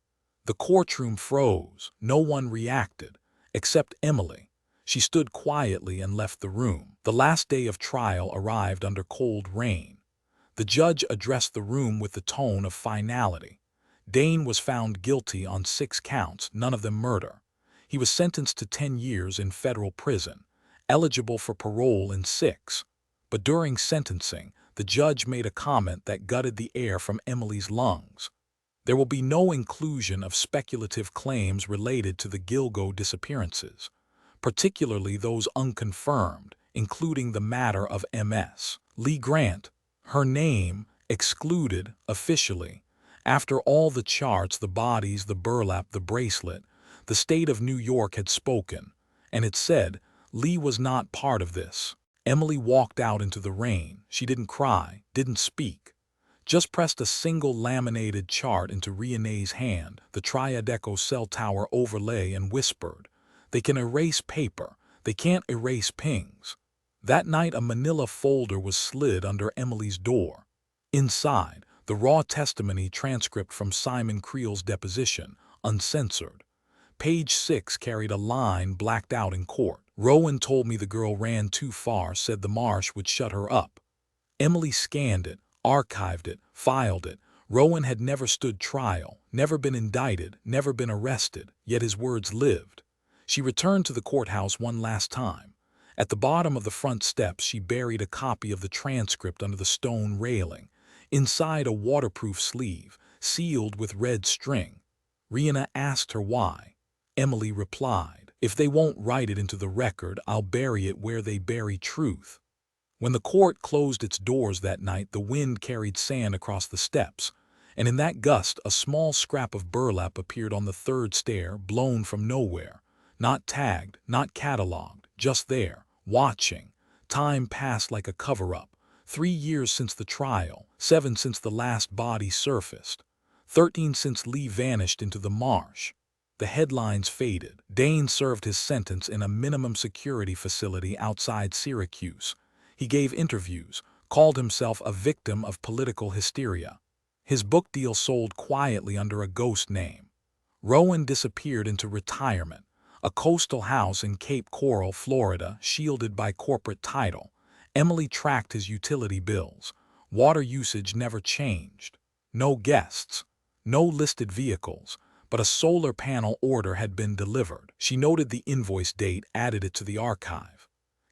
The courtroom froze. No one reacted, except Emily. She stood quietly and left the room. The last day of trial arrived under cold rain. The judge addressed the room with the tone of finality. Dane was found guilty on 6 counts, none of them murder. He was sentenced to 10 years in federal prison, eligible for parole in 6. But during sentencing, the judge made a comment that gutted the air from Emily's lungs. There will be no inclusion of speculative claims related to the Gilgo disappearances, particularly those unconfirmed, including the matter of Ms. Lee Grant. Her name excluded officially. After all the charts, the bodies, the burlap, the bracelet, the state of New York had spoken, and it said Lee was not part of this. Emily walked out into the rain. She didn't cry, didn't speak. Just pressed a single laminated chart into Renee's hand, the Triadeco cell tower overlay, and whispered, "They can erase paper. They can't erase pings." That night, a manila folder was slid under Emily's door. Inside, the raw testimony transcript from Simon Creel's deposition, uncensored. Page 6 carried a line blacked out in court. "Rowan told me the girl ran too far, said the marsh would shut her up." Emily scanned it, archived it, filed it. Rowan had never stood trial, never been indicted, never been arrested, yet his words lived. She returned to the courthouse one last time. At the bottom of the front steps, she buried a copy of the transcript under the stone railing, inside a waterproof sleeve, sealed with red string. Rihanna asked her why. Emily replied, "If they won't write it into the record, I'll bury it where they bury truth." When the court closed its doors that night, the wind carried sand across the steps, and in that gust a small scrap of burlap appeared on the 3rd stair, blown from nowhere. Not tagged, not cataloged, just there, watching. Time passed like a cover-up. 3 years since the trial, 7 since the last body surfaced, 13 since Lee vanished into the marsh. The headlines faded. Dane served his sentence in a minimum security facility outside Syracuse. He gave interviews, called himself a victim of political hysteria. His book deal sold quietly under a ghost name. Rowan disappeared into retirement, a coastal house in Cape Coral, Florida, shielded by corporate title. Emily tracked his utility bills. Water usage never changed. No guests, no listed vehicles, but a solar panel order had been delivered. She noted the invoice date, added it to the archive.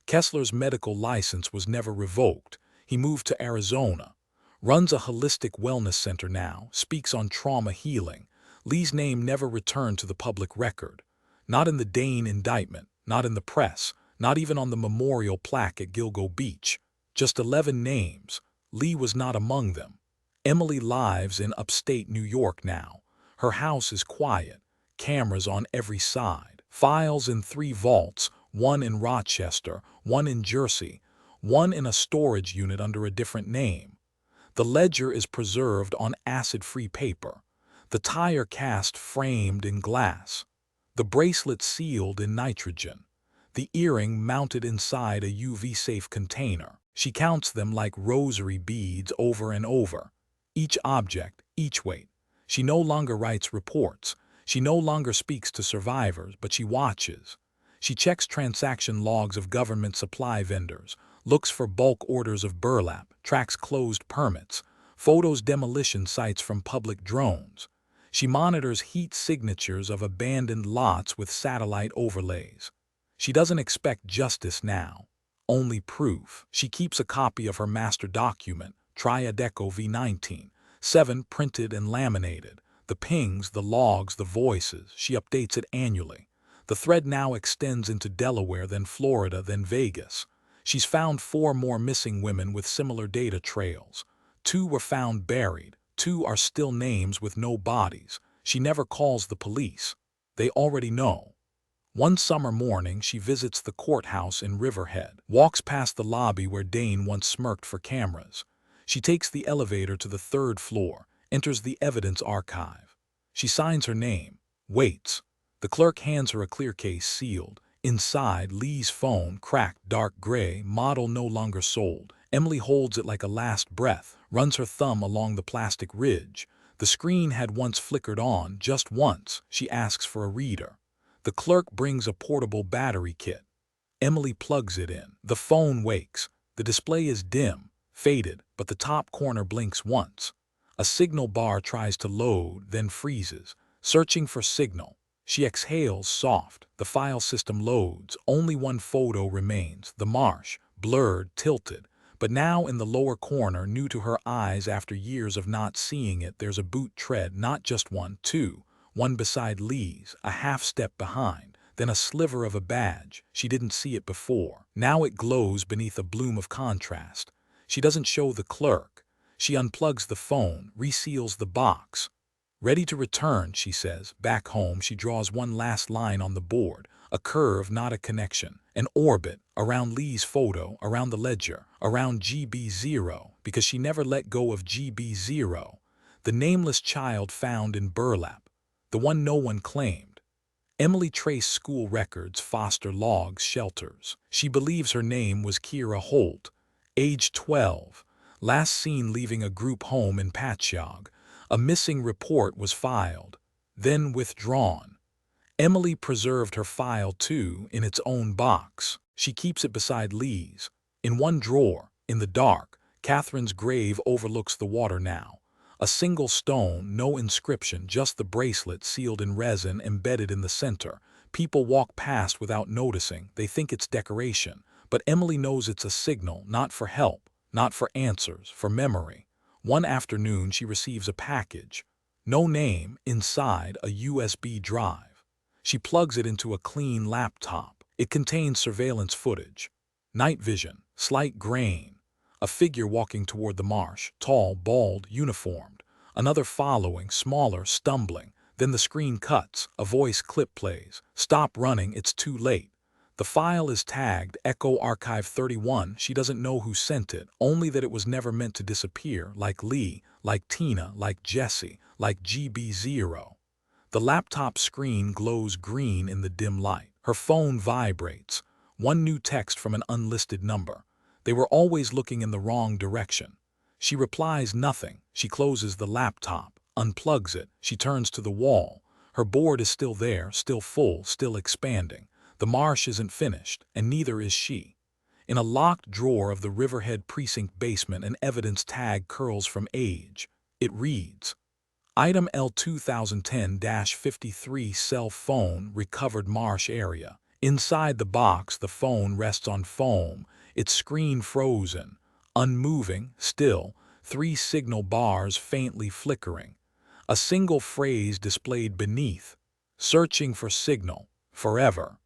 Kessler's medical license was never revoked. He moved to Arizona, runs a holistic wellness center now, speaks on trauma healing. Lee's name never returned to the public record. Not in the Dane indictment, not in the press, not even on the memorial plaque at Gilgo Beach. Just 11 names. Lee was not among them. Emily lives in upstate New York now. Her house is quiet, cameras on every side, files in 3 vaults, one in Rochester, one in Jersey, one in a storage unit under a different name. The ledger is preserved on acid-free paper, the tire cast framed in glass, the bracelet sealed in nitrogen, the earring mounted inside a UV-safe container. She counts them like rosary beads over and over, each object, each weight. She no longer writes reports. She no longer speaks to survivors, but she watches. She checks transaction logs of government supply vendors, looks for bulk orders of burlap, tracks closed permits, photos demolition sites from public drones. She monitors heat signatures of abandoned lots with satellite overlays. She doesn't expect justice now, only proof. She keeps a copy of her master document, Triadeco V19, 7 printed and laminated. The pings, the logs, the voices, she updates it annually. The thread now extends into Delaware, then Florida, then Vegas. She's found 4 more missing women with similar data trails. 2 were found buried. 2 are still names with no bodies. She never calls the police. They already know. One summer morning, she visits the courthouse in Riverhead, walks past the lobby where Dane once smirked for cameras. She takes the elevator to the 3rd floor, enters the evidence archive. She signs her name, waits. The clerk hands her a clear case sealed. Inside, Lee's phone, cracked, dark gray, model no longer sold. Emily holds it like a last breath, runs her thumb along the plastic ridge. The screen had once flickered on, just once. She asks for a reader. The clerk brings a portable battery kit. Emily plugs it in. The phone wakes. The display is dim, faded, but the top corner blinks once. A signal bar tries to load, then freezes. Searching for signal. She exhales soft. The file system loads. Only one photo remains, the marsh, blurred, tilted. But now in the lower corner, new to her eyes after years of not seeing it, there's a boot tread, not just one, 2. One beside Lee's, a half step behind, then a sliver of a badge. She didn't see it before. Now it glows beneath a bloom of contrast. She doesn't show the clerk. She unplugs the phone, reseals the box. Ready to return, she says. Back home, she draws one last line on the board. A curve, not a connection. An orbit, around Lee's photo, around the ledger, around GB0, because she never let go of GB0. The nameless child found in burlap. The one no one claimed. Emily traced school records, foster logs, shelters. She believes her name was Kira Holt, age 12, last seen leaving a group home in Patchogue. A missing report was filed, then withdrawn. Emily preserved her file too in its own box. She keeps it beside Lee's. In one drawer, in the dark, Catherine's grave overlooks the water now. A single stone, no inscription, just the bracelet sealed in resin embedded in the center. People walk past without noticing. They think it's decoration. But Emily knows it's a signal, not for help, not for answers, for memory. One afternoon she receives a package. No name, inside a USB drive. She plugs it into a clean laptop. It contains surveillance footage. Night vision, slight grain. A figure walking toward the marsh, tall, bald, uniformed. Another following, smaller, stumbling. Then the screen cuts. A voice clip plays. Stop running, it's too late. The file is tagged Echo Archive 31. She doesn't know who sent it, only that it was never meant to disappear, like Lee, like Tina, like Jesse, like GB0. The laptop screen glows green in the dim light. Her phone vibrates. One new text from an unlisted number. They were always looking in the wrong direction. She replies nothing. She closes the laptop, unplugs it. She turns to the wall. Her board is still there, still full, still expanding. The marsh isn't finished, and neither is she. In a locked drawer of the Riverhead Precinct basement, an evidence tag curls from age. It reads, Item L 2010-53 cell phone recovered marsh area. Inside the box, the phone rests on foam, its screen frozen, unmoving, still, 3 signal bars faintly flickering. A single phrase displayed beneath, searching for signal, forever.